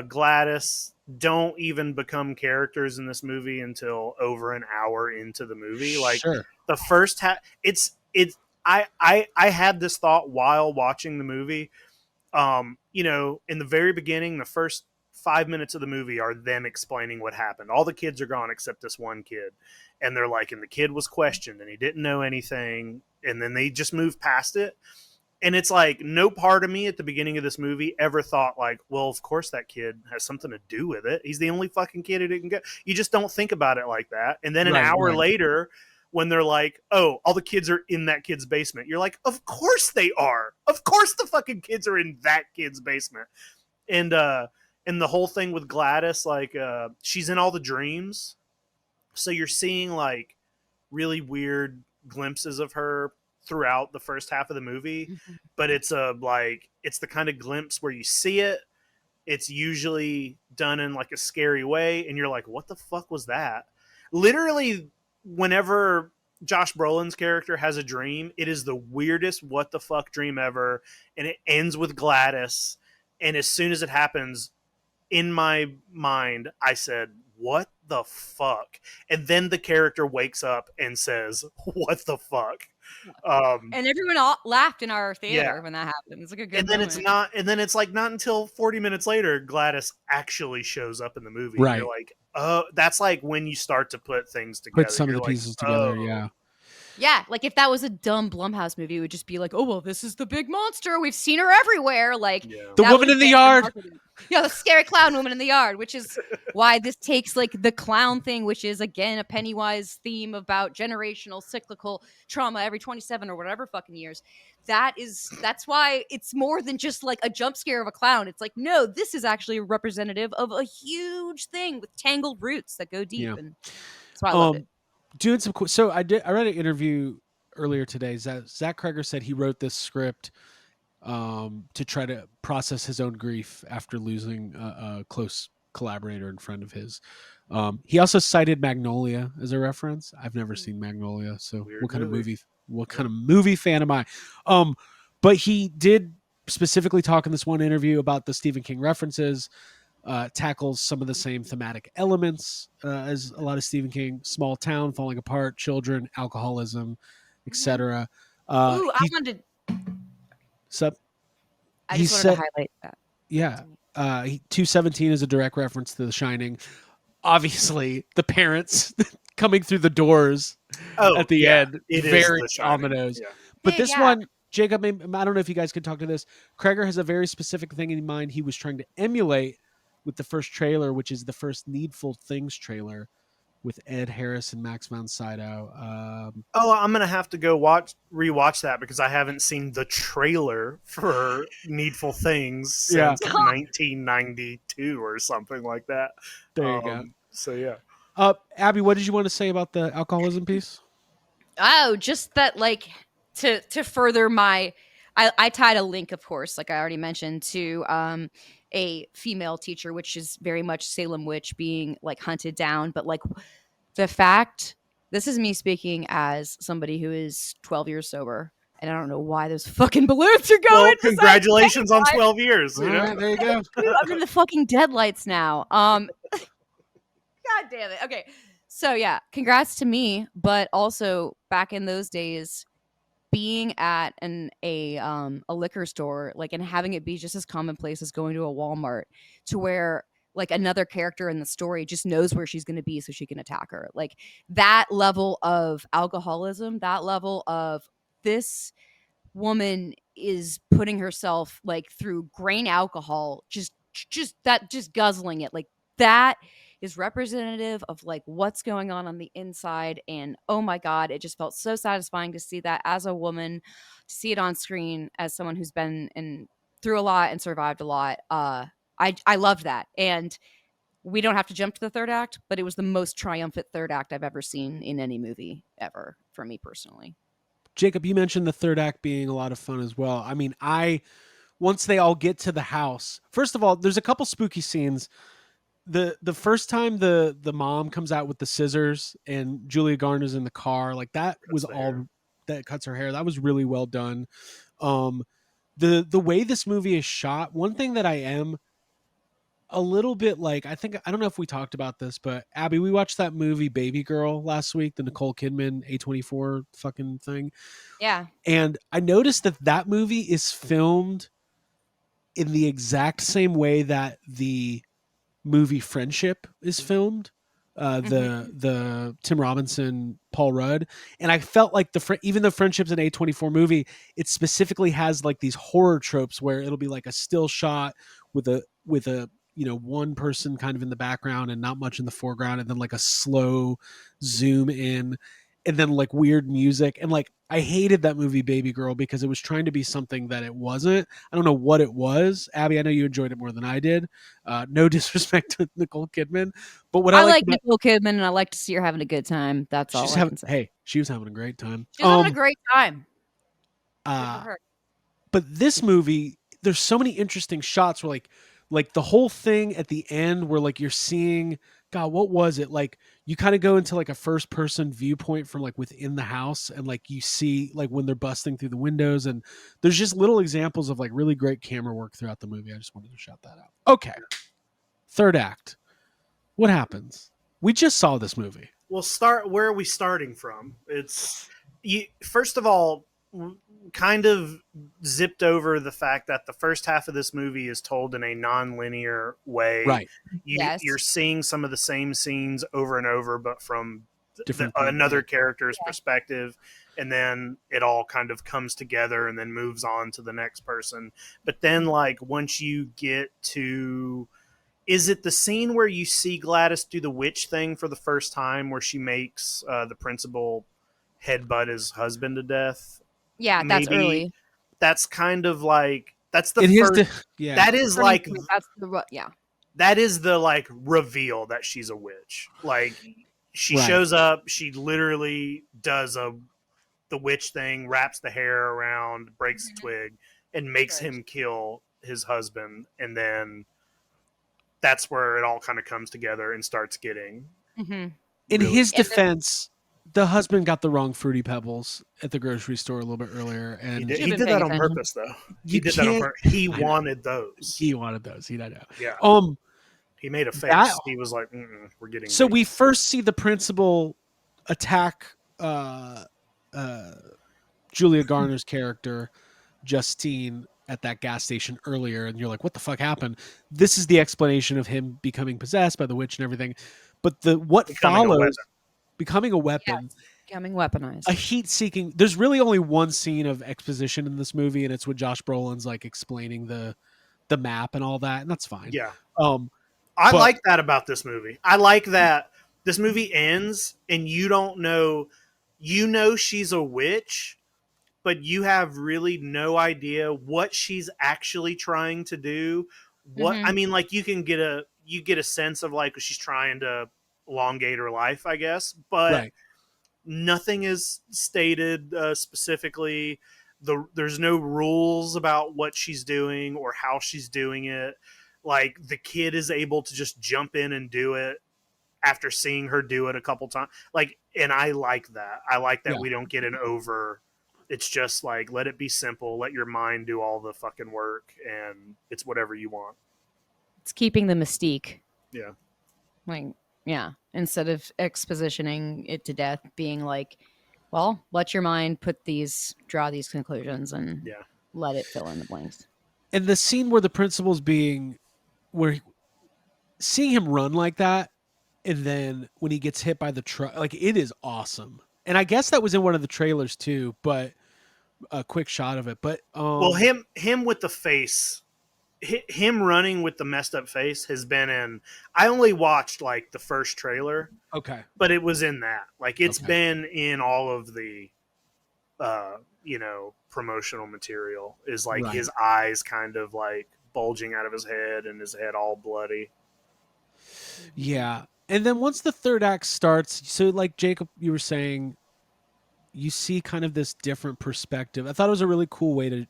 Gladys don't even become characters in this movie until over an hour into the movie. Like the first half, I had this thought while watching the movie. You know, in the very beginning, the first 5 minutes of the movie are them explaining what happened. All the kids are gone except this one kid. And they're like, and the kid was questioned and he didn't know anything. And then they just moved past it. And it's like, no part of me at the beginning of this movie ever thought like, well, of course that kid has something to do with it. He's the only fucking kid who didn't go. You just don't think about it like that. And then an hour later, when they're like, oh, all the kids are in that kid's basement. You're like, of course they are. Of course the fucking kids are in that kid's basement. And the whole thing with Gladys, like, she's in all the dreams. So you're seeing like really weird glimpses of her throughout the first half of the movie, but it's it's the kind of glimpse where you see it. It's usually done in like a scary way, and you're like, what the fuck was that? Literally, whenever Josh Brolin's character has a dream, it is the weirdest what the fuck dream ever, and it ends with Gladys. And as soon as it happens, in my mind, I said, what the fuck? And then the character wakes up and says, what the fuck? And everyone laughed in our theater when that happened. It's like a good moment. And then it's like not until 40 minutes later Gladys actually shows up in the movie. Right. You're like, oh, that's like when you start to put things together. Put some of the pieces together, yeah. Yeah, like if that was a dumb Blumhouse movie, it would just be like, oh, well, this is the big monster. We've seen her everywhere. Like the woman in the yard. Yeah, the scary clown woman in the yard, which is why this takes like the clown thing, which is, again, a Pennywise theme about generational cyclical trauma every 27 or whatever fucking years. That's why it's more than just like a jump scare of a clown. It's like, no, this is actually a representative of a huge thing with tangled roots that go deep. Yeah. And that's why I love it. Doing some so I read an interview earlier today. Zack Cregger said he wrote this script to try to process his own grief after losing a close collaborator and friend of his. He also cited Magnolia as a reference. I've never seen Magnolia, so what kind of movie fan am I? But he did specifically talk in this one interview about the Stephen King references. Tackles some of the same thematic elements as a lot of Stephen King: small town, falling apart, children, alcoholism, etc. I wanted to. Sup? I just wanted to highlight that. Yeah, 217 is a direct reference to The Shining. Obviously, the parents coming through the doors at the end, very ominous. Yeah. But this one, Jacob, I don't know if you guys could talk to this. Cregger has a very specific thing in mind he was trying to emulate with the first trailer, which is the first Needful Things trailer. with Ed Harris and Max von Sydow. Oh, I'm gonna have to go rewatch that because I haven't seen the trailer for Needful Things Yeah. since 1992 or something like that. There you go. So yeah. Abby, what did you want to say about the alcoholism piece? Oh, just that, like, to further my, I tied a link, of course, like I already mentioned, to a female teacher, which is very much Salem witch being like hunted down. But like the fact, this is me speaking as somebody who is 12 years sober, and I don't know why those fucking balloons are going. Well, congratulations on 12 years. All right, there you go. Dude, I'm in the fucking deadlights now. God damn it. Okay. So yeah, congrats to me, but also back in those days, being at a liquor store, like, and having it be just as commonplace as going to a Walmart, to where like another character in the story just knows where she's going to be so she can attack her. Like that level of alcoholism, that level of this woman is putting herself like through grain alcohol, just guzzling it, like that is representative of like what's going on the inside. And oh my god, it just felt so satisfying to see that as a woman, to see it on screen as someone who's been in through a lot and survived a lot. I loved that. And we don't have to jump to the third act, but it was the most triumphant third act I've ever seen in any movie ever, for me personally. Jacob, you mentioned the third act being a lot of fun as well. I mean, once they all get to the house, first of all, there's a couple spooky scenes. The first time the mom comes out with the scissors and Julia Garner's in the car, like that was all that cuts her hair. That was really well done. The way this movie is shot, one thing that I am a little bit like, I don't know if we talked about this, but Abby, we watched that movie Baby Girl last week, the Nicole Kidman A24 fucking thing. Yeah. And I noticed that movie is filmed in the exact same way that the movie Friendship is filmed. The Tim Robinson, Paul Rudd. And I felt like even though Friendship's an A24 movie, it specifically has like these horror tropes where it'll be like a still shot with a one person kind of in the background and not much in the foreground, and then like a slow zoom in, and then like weird music. And like I hated that movie Baby Girl because it was trying to be something that it wasn't. I don't know what it was. Abby, I know you enjoyed it more than I did. No disrespect to Nicole Kidman, but what I like Nicole Kidman, and I like to see her having a good time. That's all I can say. Hey, she was having a great time. She's having a great time. But this movie, there's so many interesting shots where like the whole thing at the end where like you're seeing, God, what was it? Like you kind of go into like a first person viewpoint from like within the house, and like you see like when they're busting through the windows, and there's just little examples of like really great camera work throughout the movie. I just wanted to shout that out. Okay. Third act. What happens? We just saw this movie. Well, where are we starting from? First of all, kind of zipped over the fact that the first half of this movie is told in a non-linear way. Right. You're seeing some of the same scenes over and over, but from another character's perspective. And then it all kind of comes together and then moves on to the next person. But then like once you get to, is it the scene where you see Gladys do the witch thing for the first time, where she makes the principal headbutt his husband to death? Yeah, that's early. That's kind of like, that's the first. That is like, that is the like reveal that she's a witch. Like she shows up, she literally does the witch thing, wraps the hair around, breaks the twig, and makes him kill his husband. And then that's where it all kind of comes together and starts getting. In his defense, the husband got the wrong Fruity Pebbles at the grocery store a little bit earlier, and he did that on purpose, though. He wanted those. He wanted those. He did. Yeah. He made a face. He was like, "We're getting." So we first see the principal attack Julia Garner's character, Justine, at that gas station earlier, and you're like, "What the fuck happened?" This is the explanation of him becoming possessed by the witch and everything. But what follows? Becoming a weapon, becoming weaponized, a heat-seeking. There's really only one scene of exposition in this movie, and it's when Josh Brolin's like explaining the map and all that, and that's fine. Yeah. I like that about this movie. I like that This movie ends and you don't know. You know she's a witch, but you have really no idea what she's actually trying to do. What I Mhm. mean, like you get a sense of like she's trying to elongate her life, I guess, but Right. nothing is stated specifically. There's no rules about what she's doing or how she's doing it. Like the kid is able to just jump in and do it after seeing her do it a couple times. Like, and I like that. I like that Yeah. we don't get an over. It's just like let it be simple. Let your mind do all the fucking work, and it's whatever you want. It's keeping the mystique. Yeah. Like, yeah, instead of expositioning it to death, being like, well, let your mind draw these conclusions and Yeah. let it fill in the blanks. And the scene where the principal's where seeing him run like that, and then when he gets hit by the truck, like it is awesome. And I guess that was in one of the trailers too, but a quick shot of it. But Well, him with the face, him running with the messed up face has been in. I only watched like the first trailer, okay, but it was in that. Like it's Okay. been in all of the, promotional material. Is like Right. his eyes kind of like bulging out of his head and his head all bloody. Yeah. And then once the third act starts, so like Jacob, you were saying, you see kind of this different perspective. I thought it was a really cool way to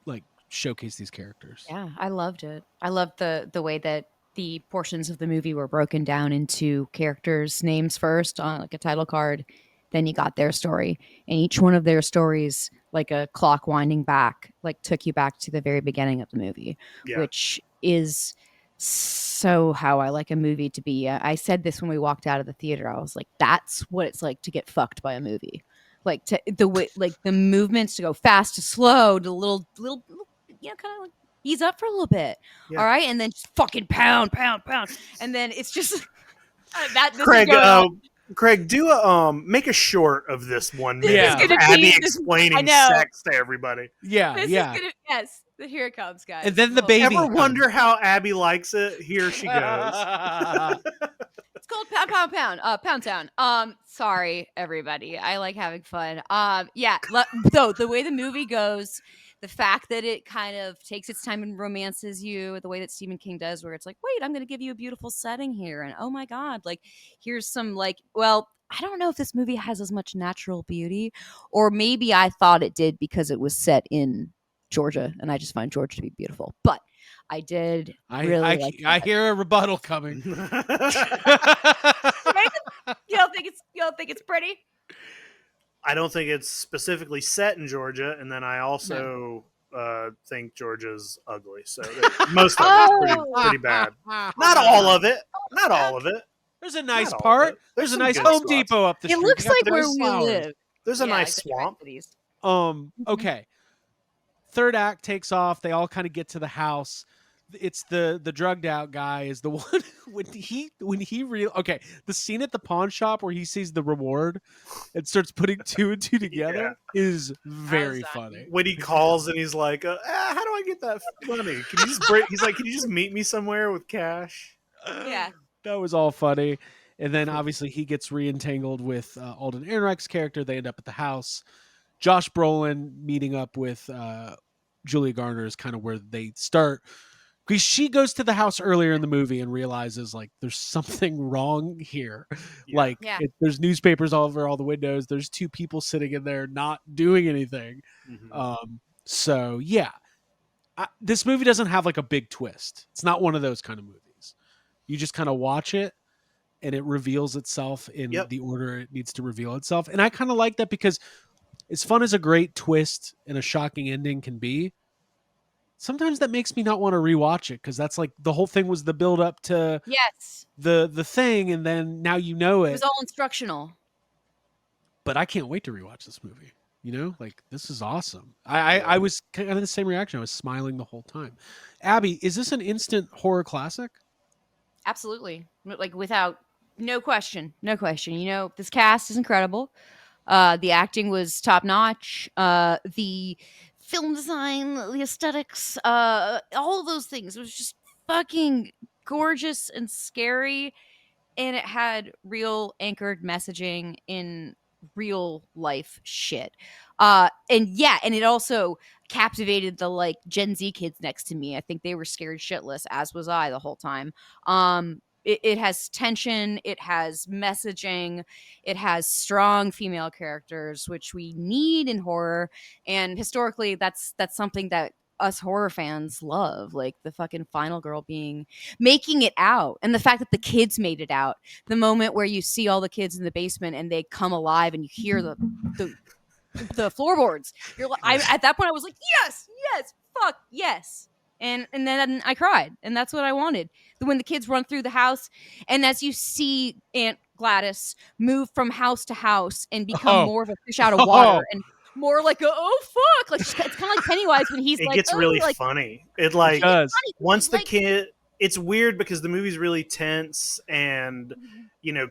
like showcase these characters. Yeah, I loved it. I loved the way that the portions of the movie were broken down into characters' names first on like a title card. Then you got their story, and each one of their stories, like a clock winding back, like took you back to the very beginning of the movie, Yeah. which is so how I like a movie to be. I said this when we walked out of the theater. I was like, "That's what it's like to get fucked by a movie." Like to the way, like the movements to go fast to slow to little, kind of like ease up for a little bit. Yeah. All right. And then just fucking pound, pound, pound. And then it's just that this Craig, is going on. Craig, do a make a short of this 1 This minute is of gonna Abby be- I explaining know. sex to everybody. Yeah, This yeah. is gonna yes. Here it comes, guys. And then the Well, baby. Ever wonder how Abby likes it? Here she goes. It's called Pound Pound Pound. Pound Town. Sorry, everybody. I like having fun. Yeah. So the way the movie goes, the fact that it kind of takes its time and romances you the way that Stephen King does, where it's like, wait, I'm going to give you a beautiful setting here, and oh my god, like here's some like, well, I don't know if this movie has as much natural beauty, or maybe I thought it did because it was set in Georgia, and I just find Georgia to be beautiful, but. I did really like I that. hear a rebuttal coming. You don't think it's pretty? I don't think it's specifically set in Georgia, and then I also think Georgia's ugly. So most of it's pretty bad. Not all of it. Not all of it. There's a nice Not all of part. it. There's a some nice good Home spots. Depot up the It street. looks You got like the where nice we flowers. live. There's a Yeah, nice exactly. swamp. Cities. Okay. Third act takes off. They all kind of get to the house. It's the drugged out guy is the one okay, the scene at the pawn shop where he sees the reward and starts putting two and two together is very funny. When he calls and he's like, "How do I get that money? Can you just break?" He's like, "Can you just meet me somewhere with cash?" Yeah. That was all funny. And then obviously he gets re-entangled with Alden Ehrenreich's character. They end up at the house. Josh Brolin meeting up with Julia Garner is kind of where they start. Because she goes to the house earlier in the movie and realizes like there's something wrong here. Yeah. Like Yeah. there's newspapers all over all the windows. There's two people sitting in there not doing anything. Mhm. So yeah, this movie doesn't have like a big twist. It's not one of those kind of movies. You just kind of watch it and it reveals itself in Yep. the order it needs to reveal itself. And I kind of like that because as fun as a great twist and a shocking ending can be, sometimes that makes me not want to rewatch it because that's like the whole thing was the build up to Yes. the thing, and then now you know It it. was all instructional. But I can't wait to rewatch this movie. You know, like this is awesome. I was kind of the same reaction. I was smiling the whole time. Abby, is this an instant horror classic? Absolutely. Like without no question. No question. You know, this cast is incredible. The acting was top notch. The film design, the aesthetics, all of those things. It was just fucking gorgeous and scary. and it had real anchored messaging in real life shit. And it also captivated the like Gen Z kids next to me. I think they were scared shitless, as was I the whole time. It has tension, it has messaging, it has strong female characters, which we need in horror. And historically, that's something that us horror fans love, like the fucking final girl making it out, and the fact that the kids made it out. The moment where you see all the kids in the basement and they come alive, and you hear the floorboards. You're like, at that point I was like, yes, fuck yes. And then I cried, and that's what I wanted. When the kids run through the house, and as you see Aunt Gladys move from house to house and become more of a fish out of water, and more like oh fuck, like it's kind of like Pennywise when he's it like, gets really funny. It like once the kid, it's weird because the movie's really tense and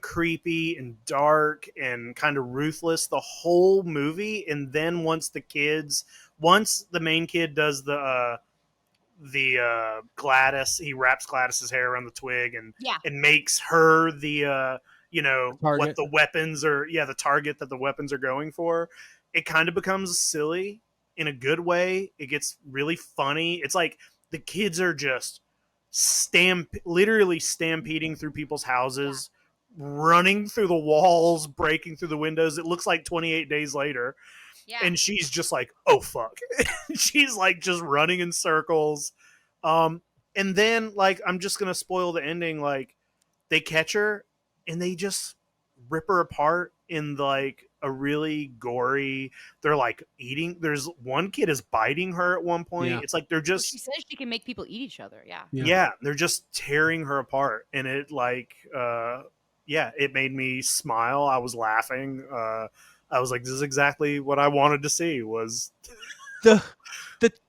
creepy and dark and kind of ruthless the whole movie. And then once the main kid does the Gladys, he wraps Gladys's hair around the twig and makes her the what the weapons are, the target that the weapons are going for. It kind of becomes silly in a good way. It gets really funny. It's like the kids are just literally stampeding through people's houses, running through the walls, breaking through the windows. It looks like 28 Days Later. Yeah. And she's just like, oh fuck. She's like just running in circles. And then like, I'm just going to spoil the ending. Like they catch her and they just rip her apart in like a really gory, they're like there's one kid is biting her at one point. Yeah. It's like they're just, she says she can make people eat each other. Yeah. They're just tearing her apart. And it like, it made me smile. I was laughing. I was like, this is exactly what I wanted to see. Was the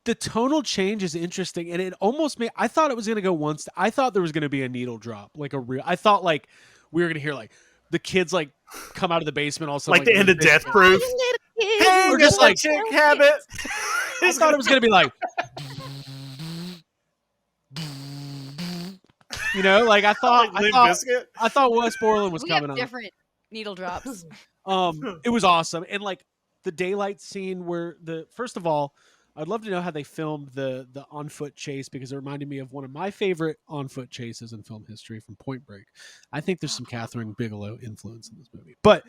tonal change is interesting, and it almost made. I thought it was going to go once. I thought there was going to be a needle drop, like a real. I thought like we were going to hear like the kids like come out of the basement, also like the end of Death Proof. Hey, or just like chick habit. I thought it was going to be like, like I thought. Like I thought Wes Borland was coming on. Different needle drops. It was awesome. And like the daylight scene where first of all, I'd love to know how they filmed the on foot chase, because it reminded me of one of my favorite on foot chases in film history from Point Break. I think there's some Catherine Bigelow influence in this movie, but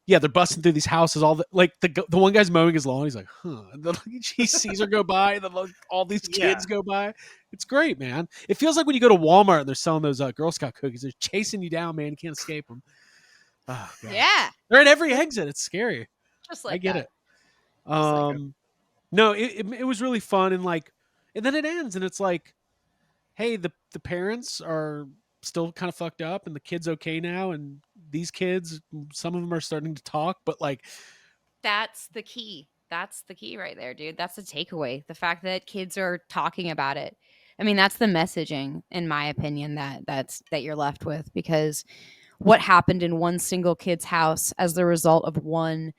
they're busting through these houses. All the one guy's mowing his lawn. He's like, huh. And then he sees her go by, and then all these kids go by. It's great, man. It feels like when you go to Walmart and they're selling those Girl Scout cookies. They're chasing you down, man. You can't escape them. Oh, yeah, they're at every exit. It's scary. Just like I get that. it. No, it was really fun, and then it ends, and it's like, hey, the parents are still kind of fucked up, and the kid's okay now, and these kids, some of them are starting to talk, but like, that's the key. That's the key right there, dude. That's the takeaway. The fact that kids are talking about it. I mean, that's the messaging, in my opinion, that you're left with, because what happened in one single kid's house as the result of one,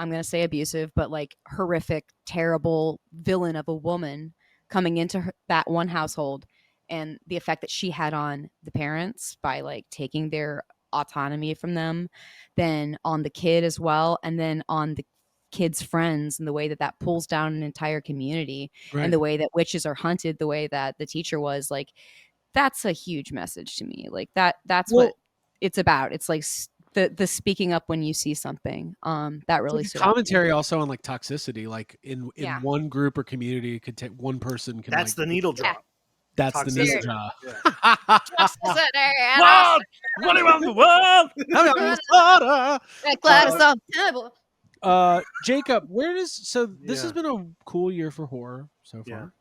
I'm going to say abusive, but like horrific, terrible villain of a woman coming into that one household, and the effect that she had on the parents by like taking their autonomy from them, then on the kid as well, and then on the kid's friends, and the way that pulls down an entire community, right. And the way that witches are hunted, the way that the teacher was, like, that's a huge message to me. Like that's what it's about. It's like the speaking up when you see something that really stood commentary also on like toxicity, like in one group or community, it could take one person can, that's like, the needle drop. That's toxicity. The needle drop. What around the world? Jacob, this has been a cool year for horror so far.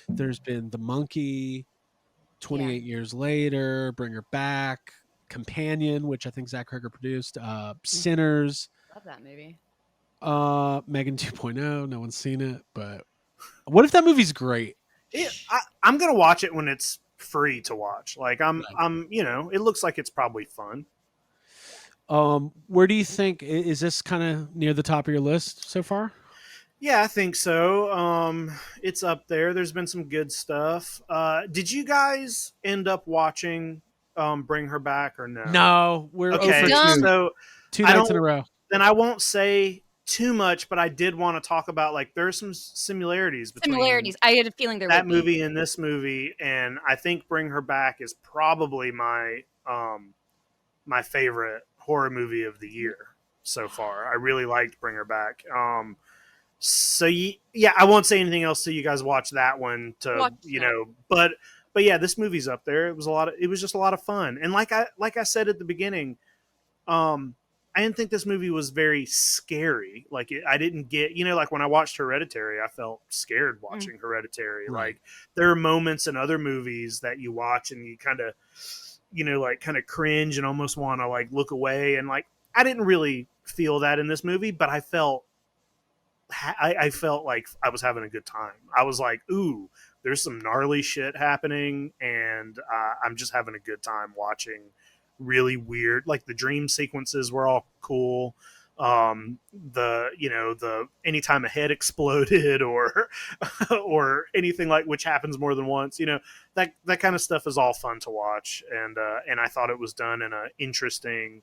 There's been The Monkey, 28 years later, Bring Her Back, Companion, which I think Zack Cregger produced, Sinners. Love that movie. Megan 2.0. No one's seen it, but what if that movie's great? I'm gonna watch it when it's free to watch. Like I'm it looks like it's probably fun. Where do you think is this kind of near the top of your list so far? Yeah, I think so. It's up there. There's been some good stuff. Did you guys end up watching Bring Her Back or no? No, we're Okay, over done. so two I nights in a don't. row. Then I won't say too much, but I did want to talk about like there are some similarities between I had a feeling there that would be. movie and this movie, and I think Bring Her Back is probably my favorite horror movie of the year so far. I really liked Bring Her Back. So yeah, I won't say anything else till you guys watch that one. Watch But yeah, this movie's up there. It was just a lot of fun, and like I said at the beginning, I didn't think this movie was very scary. Like I didn't get, like when I watched Hereditary, I felt scared watching Hereditary. Right. Like there are moments in other movies that you watch and you kind of, like kind of cringe and almost want to like look away. And like I didn't really feel that in this movie, but I felt like I was having a good time. I was like, ooh, there's some gnarly shit happening, and I'm just having a good time watching really weird, like the dream sequences were all cool. The anytime a head exploded or or anything like, which happens more than once, that kind of stuff is all fun to watch, and I thought it was done in a interesting,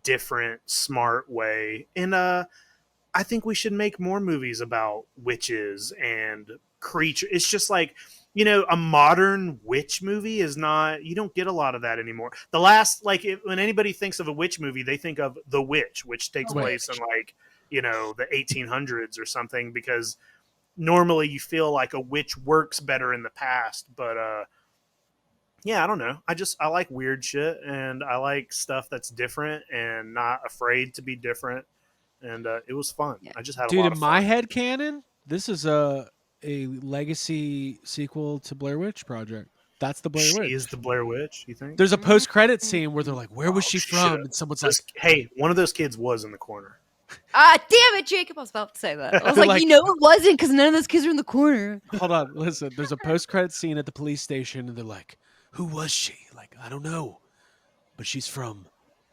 different, smart way. And I think we should make more movies about witches and creatures. It's just like, a modern witch movie is not, you don't get a lot of that anymore. The last, like, when anybody thinks of a witch movie, they think of The Witch, which takes place in like, the 1800s or something, because normally you feel like a witch works better in the past. But, yeah, I don't know. I like weird shit, and I like stuff that's different and not afraid to be different. And it was fun. Yeah. I just had a Dude, lot in of my fun. head canon, this is a legacy sequel to Blair Witch Project. That's the Blair She Witch. is the Blair Witch, you think? There's a post-credit scene where they're like, "Where was she shit. from?" And someone's like, Hey, one of those kids was in the corner. Damn it, Jacob! I was about to say that. I was Like- like, it wasn't, because none of those kids are in the corner. "Hold on, listen." There's a post-credit scene at the police station, and they're like, "Who was she?" Like, I don't know, but she's from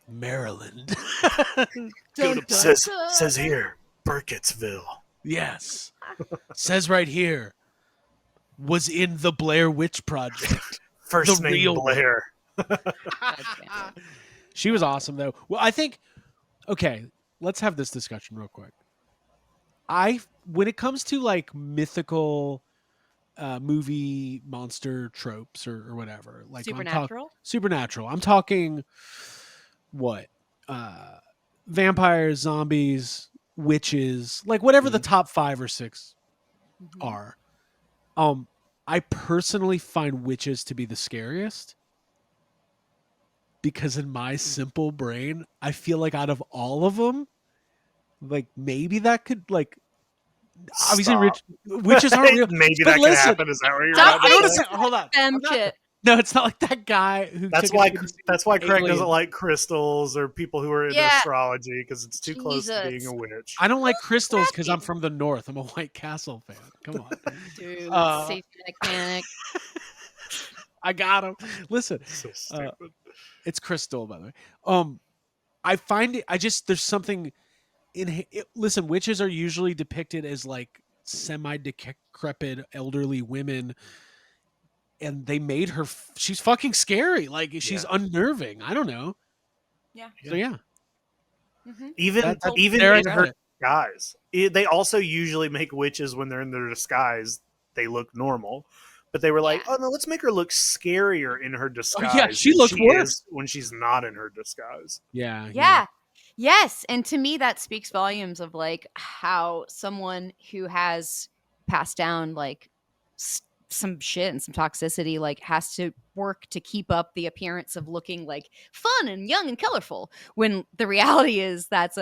Maryland. Says here, Burkittsville. Yes, says right here, was in the Blair Witch Project. First The name real Blair. She was awesome, though. Well, I think, okay, let's have this discussion real quick. When it comes to like mythical movie monster tropes or whatever, like Supernatural. I'm talking what? Vampires, zombies, witches, like whatever the top 5 or 6 are. I personally find witches to be the scariest, because in my simple brain, I feel like out of all of them, like maybe that could like obviously witches aren't real. Maybe But that could listen, happen. Is that what you're Stop about to making say? Hold on. Shit. No, it's not like that guy who. That's took why. us to see That's why Craig Alien. doesn't like crystals or people who are into Yeah. astrology, because it's too close to being Jesus. a witch. I don't like crystals because I'm from the north. I'm a White Castle fan. Come on, Dude, satanic panic. I got him. Listen, So stupid. it's crystal, by the way. I find it. There's something in. Listen, witches are usually depicted as like semi-decrepit elderly women, and they made her. She's fucking scary. Like she's unnerving. I don't know. Yeah. So yeah. Even there I in got her it. disguise, they also usually make witches when they're in their disguise. They look normal, but they were like, "Oh no, let's make her look scarier in her disguise." yeah, she than looked worse is when she's not in her disguise. Yeah. Yes. And to me, that speaks volumes of like how someone who has passed down like some shit and some toxicity like has to work to keep up the appearance of looking like fun and young and colorful, when the reality is that's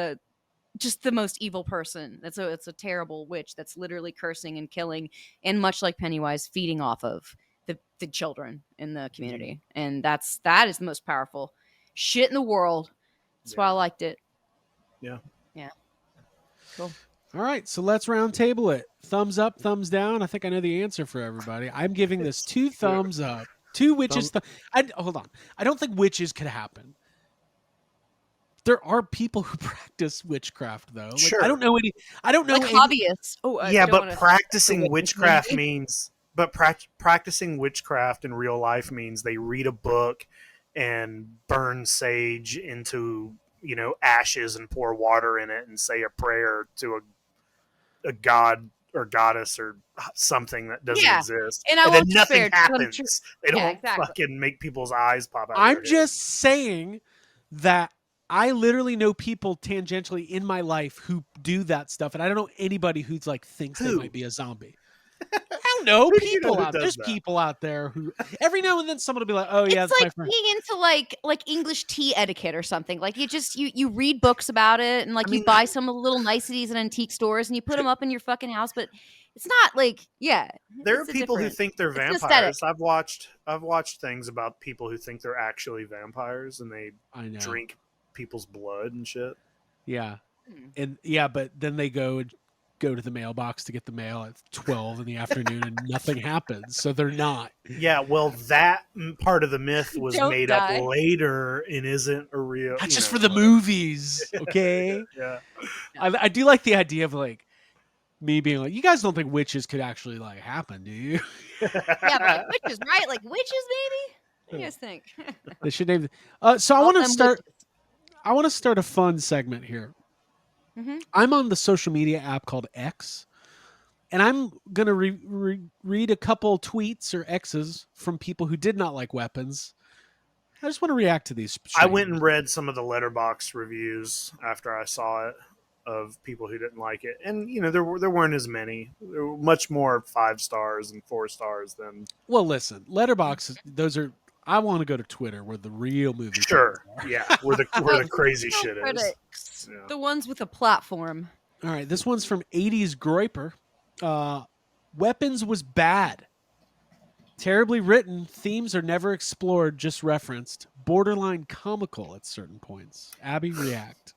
just the most evil person. It's a terrible witch that's literally cursing and killing, and much like Pennywise, feeding off of the children in the community. And that is the most powerful shit in the world. That's why I liked it. Yeah. Cool. All right, so let's round table it. Thumbs up, thumbs down. I think I know the answer for everybody. I'm giving this 2 thumbs up. 2 witches. Hold on. I don't think witches could happen. There are people who practice witchcraft, though. Like, Sure. I don't know any. Like hobbyists. Oh, Yeah, but wanna... practicing witchcraft means. But practicing witchcraft in real life means they read a book and burn sage into, ashes and pour water in it and say a prayer to a god or goddess or something that doesn't Yeah. exist, And I and then won't nothing despair, 'cause I'm happens. sure- They Yeah, don't exactly. fucking make people's eyes pop out. I'm just saying that I literally know people tangentially in my life who do that stuff, and I don't know anybody who's like thinks they Who? might be a zombie. I don't know. Who do you know People who out does there's that? people out there who every now and then someone will be like, "Oh yeah, It's that's my like friend." being into like English tea etiquette or something. Like you read books about it, and like I you mean- buy some of the little niceties in antique stores and you put them up in your fucking house, but it's not like There are it's a people who different- think they're it's an aesthetic. vampires. I've watched things about people who think they're actually vampires and they I know. drink people's blood and shit. Yeah. Hmm. And but then they go to the mailbox to get the mail at 12 in the afternoon and nothing happens. So they're not. Yeah, well, that part of the myth was Don't made die. up later and isn't a real. That's just for the movies, okay? Yeah. I do like the idea of like me being like, you guys don't think witches could actually like happen, do you? Yeah, but like witches, right? Like witches, maybe. What do you guys think? They should name. So I All want to them start. witches. I want to start a fun segment here. Mhm. I'm on the social media app called X, and I'm gonna read a couple tweets or X's from people who did not like weapons. I just want to react to these. I went and read some of the Letterboxd reviews after I saw it of people who didn't like it, and there weren't as many. There were much more 5 stars and 4 stars than. Well, listen, Letterboxd. Those are. I want to go to Twitter where the real movie. Sure, fans are. yeah, where the crazy Real shit is. critics. Yeah. The ones with a platform. All right, this one's from 80s Groiper. Weapons was bad. Terribly written. Themes are never explored, just referenced. Borderline comical at certain points. Abby, react.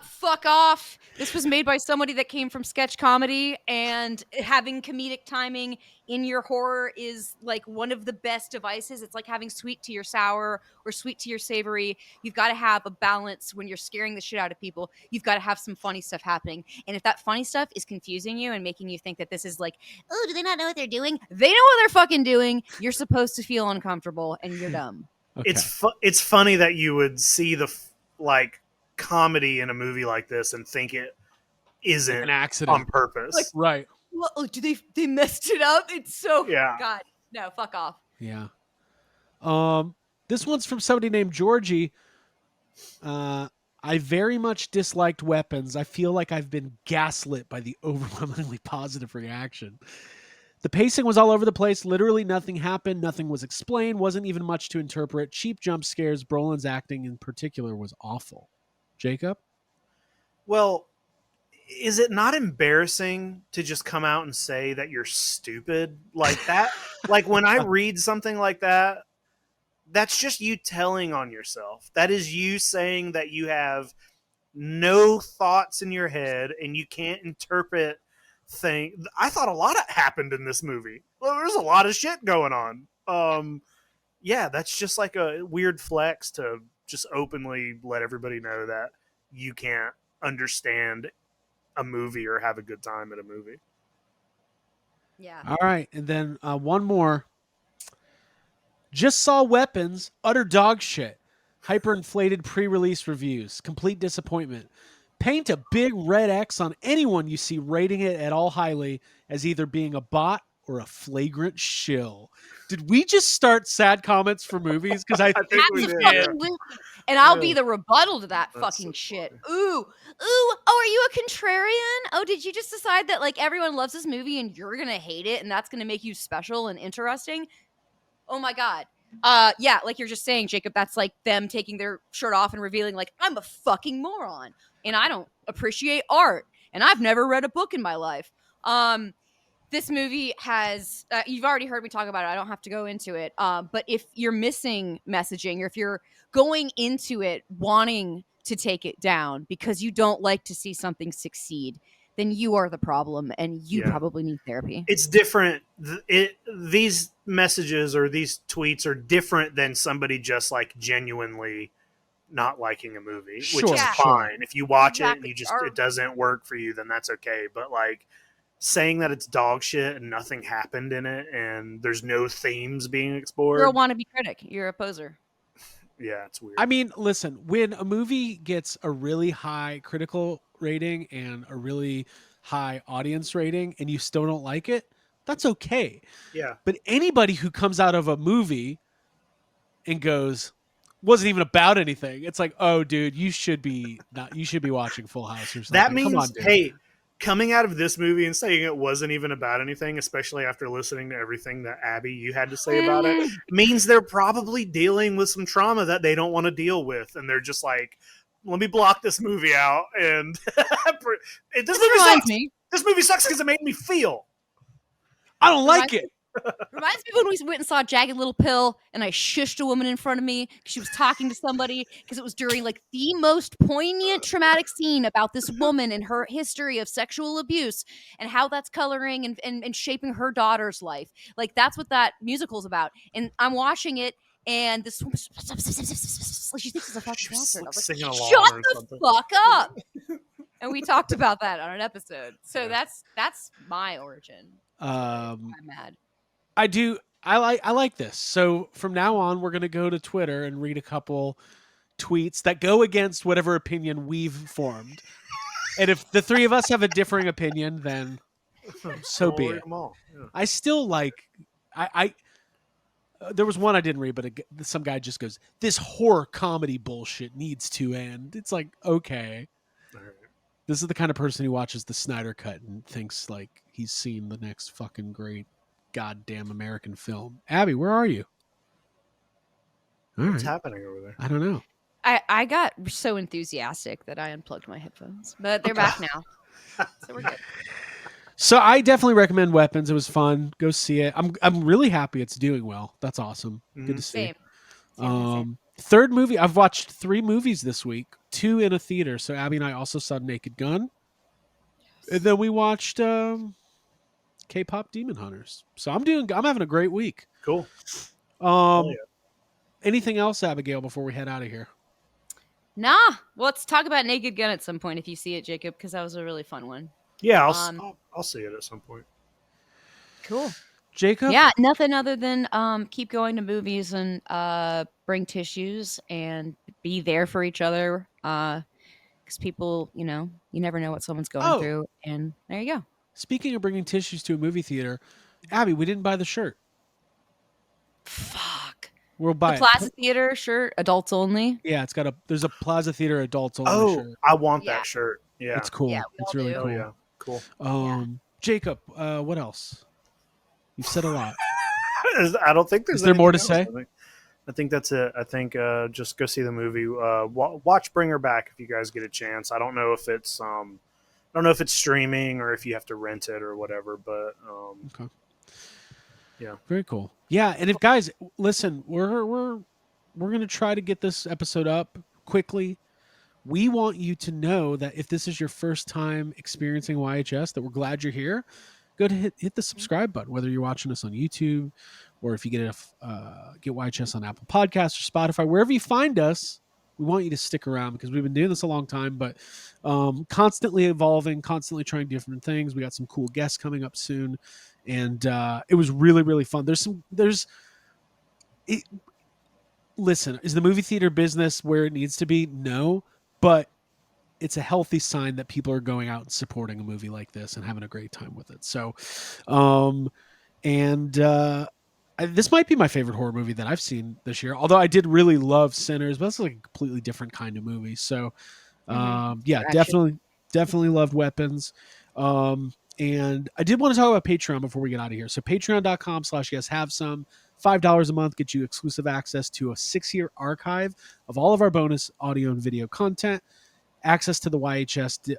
Fuck off. This was made by somebody that came from sketch comedy, and having comedic timing in your horror is like one of the best devices. It's like having sweet to your sour or sweet to your savory. You've got to have a balance when you're scaring the shit out of people. You've got to have some funny stuff happening. And if that funny stuff is confusing you and making you think that this is like, oh, do they not know what they're doing? They know what they're fucking doing. You're supposed to feel uncomfortable, and you're dumb. Okay. It's funny that you would see the comedy in a movie like this and think it isn't an accident on purpose. Like- right. Well, do they messed it up? It's so Yeah. God. No, fuck off. Yeah. This one's from somebody named Georgie. I very much disliked weapons. I feel like I've been gaslit by the overwhelmingly positive reaction. The pacing was all over the place. Literally nothing happened. Nothing was explained. Wasn't even much to interpret. Cheap jump scares. Brolin's acting in particular was awful. Jacob? Well, is it not embarrassing to just come out and say that you're stupid like that? Like when I read something like that, that's just you telling on yourself. That is you saying that you have no thoughts in your head and you can't interpret things. I thought a lot happened in this movie. Well, there's a lot of shit going on. Yeah, that's just like a weird flex to just openly let everybody know that you can't understand a movie or have a good time at a movie. Yeah. All right. And then one more. Just saw Weapons. Utter dog shit. Hyperinflated pre-release reviews. Complete disappointment. Paint a big red X on anyone you see rating it at all highly as either being a bot or a flagrant shill. Did we just start sad comments for movies? Because I think we did. Absolutely. And I'll be Yeah. the rebuttal to that That's fucking so shit. funny. Ooh. Oh, are you a contrarian? Oh, did you just decide that like everyone loves this movie and you're gonna hate it and that's gonna make you special and interesting? Oh my God. Yeah, like you're just saying, Jacob, that's like them taking their shirt off and revealing like, I'm a fucking moron and I don't appreciate art and I've never read a book in my life. This movie has, you've already heard me talk about it. I don't have to go into it. But if you're missing messaging or if you're going into it wanting to take it down because you don't like to see something succeed, then you are the problem and you Yeah. probably need therapy. It's different. These messages or these tweets are different than somebody just like genuinely not liking a movie, which Sure, is sure. fine. If you watch it and Exactly. you just Or- it doesn't work for you, then that's okay. But like saying that it's dog shit and nothing happened in it and there's no themes being explored. You're a wannabe critic. You're a poser. Yeah, it's weird. I mean, listen, when a movie gets a really high critical rating and a really high audience rating and you still don't like it, that's okay. Yeah. But anybody who comes out of a movie and goes, wasn't even about anything, it's like, oh, dude, you should be watching Full House or something. That Come on, means, dude. hey, coming out of this movie and saying it wasn't even about anything, especially after listening to everything that Abby you had to say about it, means they're probably dealing with some trauma that they don't want to deal with, and they're just like, let me block this movie out. And this movie reminds sucks. me. This movie sucks because it made me feel. I don't like it. Reminds me when we went and saw Jagged Little Pill and I shushed a woman in front of me because she was talking to somebody because it was during like the most poignant traumatic scene about this woman and her history of sexual abuse and how that's coloring and shaping her daughter's life. Like that's what that musical's about. And I'm watching it and this woman, she thinks it's a fucking She was, concert. I like, was like, singing along shut or the something. fuck up. And we talked about that on an episode. So that's my origin. I'm mad. I do. I like this. So from now on, we're going to go to Twitter and read a couple tweets that go against whatever opinion we've formed. And if the three of us have a differing opinion, then so We'll be read it. them all. Yeah. I still like. There was one I didn't read, but some guy just goes, "This horror comedy bullshit needs to end." It's like, okay, All right. this is the kind of person who watches the Snyder Cut and thinks like he's seen the next fucking great goddamn American film. Abby, where are you? All What's right. happening over there? I don't know. I got so enthusiastic that I unplugged my headphones, but they're back now, so we're good. So I definitely recommend Weapons. It was fun. Go see it. I'm really happy it's doing well. That's awesome. Good to see. Same. Third movie. I've watched 3 movies this week, 2 in a theater. So Abby and I also saw Naked Gun, and then we watched K-pop Demon Hunters. So I'm having a great week. Cool. Um, yeah. Anything else, Abigail, before we head out of here? Nah, well, let's talk about Naked Gun at some point if you see it, Jacob, because that was a really fun one. Yeah, I'll see it at some point. Cool. Jacob? Yeah, nothing other than keep going to movies and bring tissues and be there for each other. Because people, you never know what someone's going through. And there you go. Speaking of bringing tissues to a movie theater, Abby, we didn't buy the shirt. Fuck. We'll buy The Plaza Theater shirt, adults only. Yeah, there's a Plaza Theater adults only shirt. I want Yeah. that shirt. Yeah. It's cool. Yeah, we It's all really do. cool. yeah. Cool. Jacob, what else? You've said a lot. I don't think there's Is there more to anything else. say? I think that's it. I think just go see the movie. Watch Bring Her Back if you guys get a chance. I don't know if it's streaming or if you have to rent it or whatever. But Okay. Yeah. Very cool. Yeah, and if guys listen, we're gonna try to get this episode up quickly. We want you to know that if this is your first time experiencing YHS, that we're glad you're here. Go to hit the subscribe button, whether you're watching us on YouTube or if you get YHS on Apple Podcasts or Spotify, wherever you find us. We want you to stick around because we've been doing this a long time, but constantly evolving, constantly trying different things. We got some cool guests coming up soon, and it was really, really fun. Listen, is the movie theater business where it needs to be? No, but it's a healthy sign that people are going out and supporting a movie like this and having a great time with it. So, this might be my favorite horror movie that I've seen this year. Although I did really love Sinners, but it's like a completely different kind of movie. So, definitely loved Weapons. And I did want to talk about Patreon before we get out of here. So patreon.com/yeshavesome. $5 a month gets you exclusive access to a 6-year archive of all of our bonus audio and video content, access to the YHS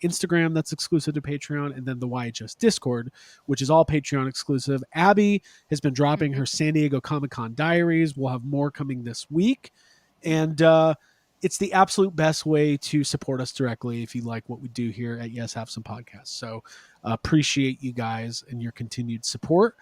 Instagram that's exclusive to Patreon, and then the YHS Discord, which is all Patreon exclusive. Abby has been dropping her San Diego Comic-Con diaries. We'll have more coming this week. And it's the absolute best way to support us directly if you like what we do here at Yes Have Some Podcasts. So appreciate you guys and your continued support.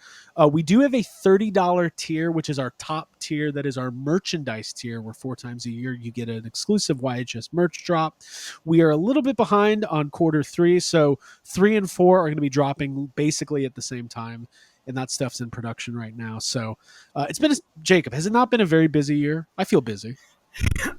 We do have a $30 tier, which is our top tier. That is our merchandise tier, where 4 times a year you get an exclusive YHS merch drop. We are a little bit behind on quarter 3, so 3 and 4 are going to be dropping basically at the same time. and that stuff's in production right now. So it's been Jacob. Has it not been a very busy year? I feel busy.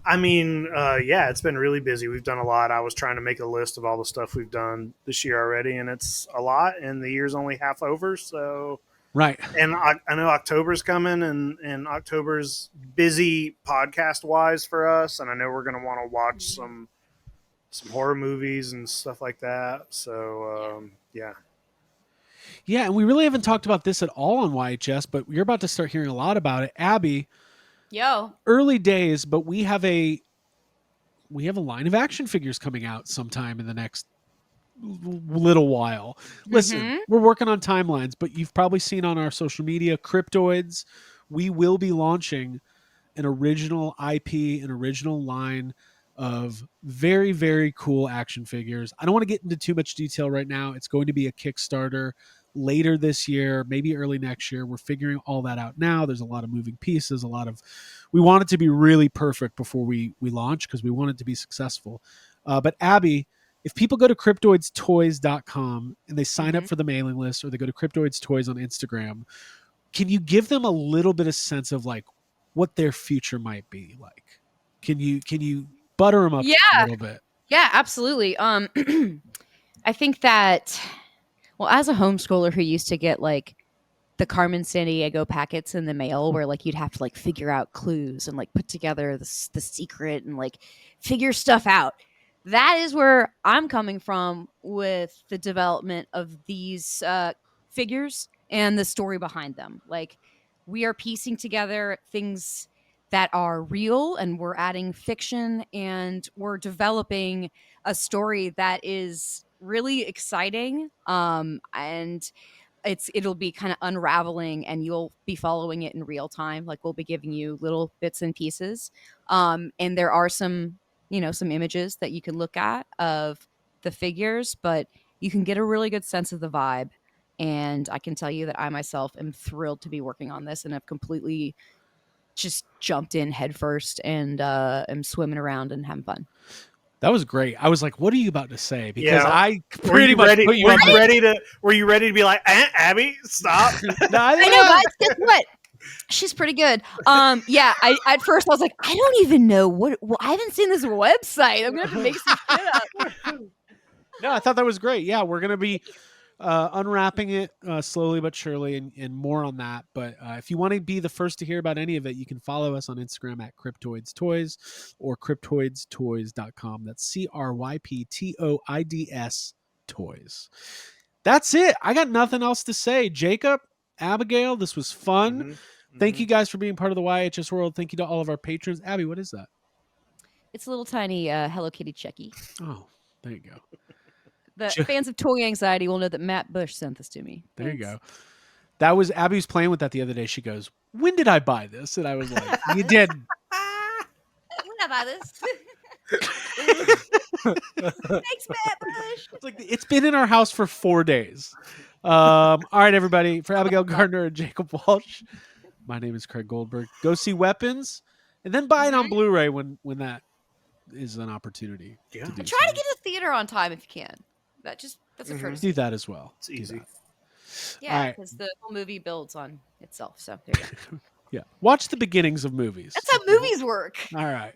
I mean, yeah, it's been really busy. We've done a lot. I was trying to make a list of all the stuff we've done this year already, and it's a lot. And the year's only half over, so Right. And I know October's coming, and October's busy podcast wise for us. And I know we're going to want to watch some horror movies and stuff like that. So yeah. Yeah, and we really haven't talked about this at all on YHS, but you're about to start hearing a lot about it. Abby, Yo. early days, but we have a line of action figures coming out sometime in the next little while. Listen, we're working on timelines, but you've probably seen on our social media, Cryptoids, we will be launching an original IP, an original line of very, very cool action figures. I don't want to get into too much detail right now. It's going to be a Kickstarter later this year, maybe early next year. We're figuring all that out now. There's a lot of moving pieces, we want it to be really perfect before we launch because we want it to be successful. But Abby, if people go to cryptoidstoys.com and they sign up for the mailing list, or they go to Cryptoids Toys on Instagram, can you give them a little bit of sense of like what their future might be like? Can you butter them up a little bit? Yeah, absolutely. I think that, well, as a homeschooler who used to get like the Carmen Sandiego packets in the mail where like you'd have to like figure out clues and like put together the secret and like figure stuff out. That is where I'm coming from with the development of these figures and the story behind them. Like, we are piecing together things that are real, and we're adding fiction, and we're developing a story that is really exciting. And it'll be kind of unraveling, and you'll be following it in real time. Like, we'll be giving you little bits and pieces. And there are some images that you can look at of the figures, but you can get a really good sense of the vibe. And I can tell you that I myself am thrilled to be working on this, and have completely just jumped in headfirst and am swimming around and having fun. That was great. I was like, what are you about to say? Because Yeah. I pretty much put you Were you ready to be like, Abby, stop? I know, guys. Guess what? She's pretty good. Yeah. At first I was like, I don't even know what. Well, I haven't seen this website. I'm gonna have to make some shit up. No, I thought that was great. Yeah, we're gonna be unwrapping it slowly but surely, and more on that. But if you want to be the first to hear about any of it, you can follow us on Instagram at Cryptoids Toys or cryptoidstoys.com. That's CRYPTOIDS Toys. That's it. I got nothing else to say. Jacob, Abigail, this was fun. Thank you guys for being part of the YHS world. Thank you to all of our patrons. Abby, what is that? It's a little tiny Hello Kitty Chucky. Oh, there you go. The fans of Toy Anxiety will know that Matt Bush sent this to me. There you go. That was Abby was playing with that the other day. She goes, "When did I buy this?" And I was like, "You didn't." When did I buy this? Thanks, Matt Bush. It's like, it's been in our house for 4 days. All right, everybody. For Abigail Gardner and Jacob Walsh, my name is Craig Goldberg. Go see Weapons, and then buy it on Blu-ray when that is an opportunity. Yeah. To do Try to get to the theater on time if you can. That's a courtesy. do that as well. It's easy. Yeah, because the whole movie builds on itself. So there you go. Yeah, watch the beginnings of movies. That's how movies work. All right.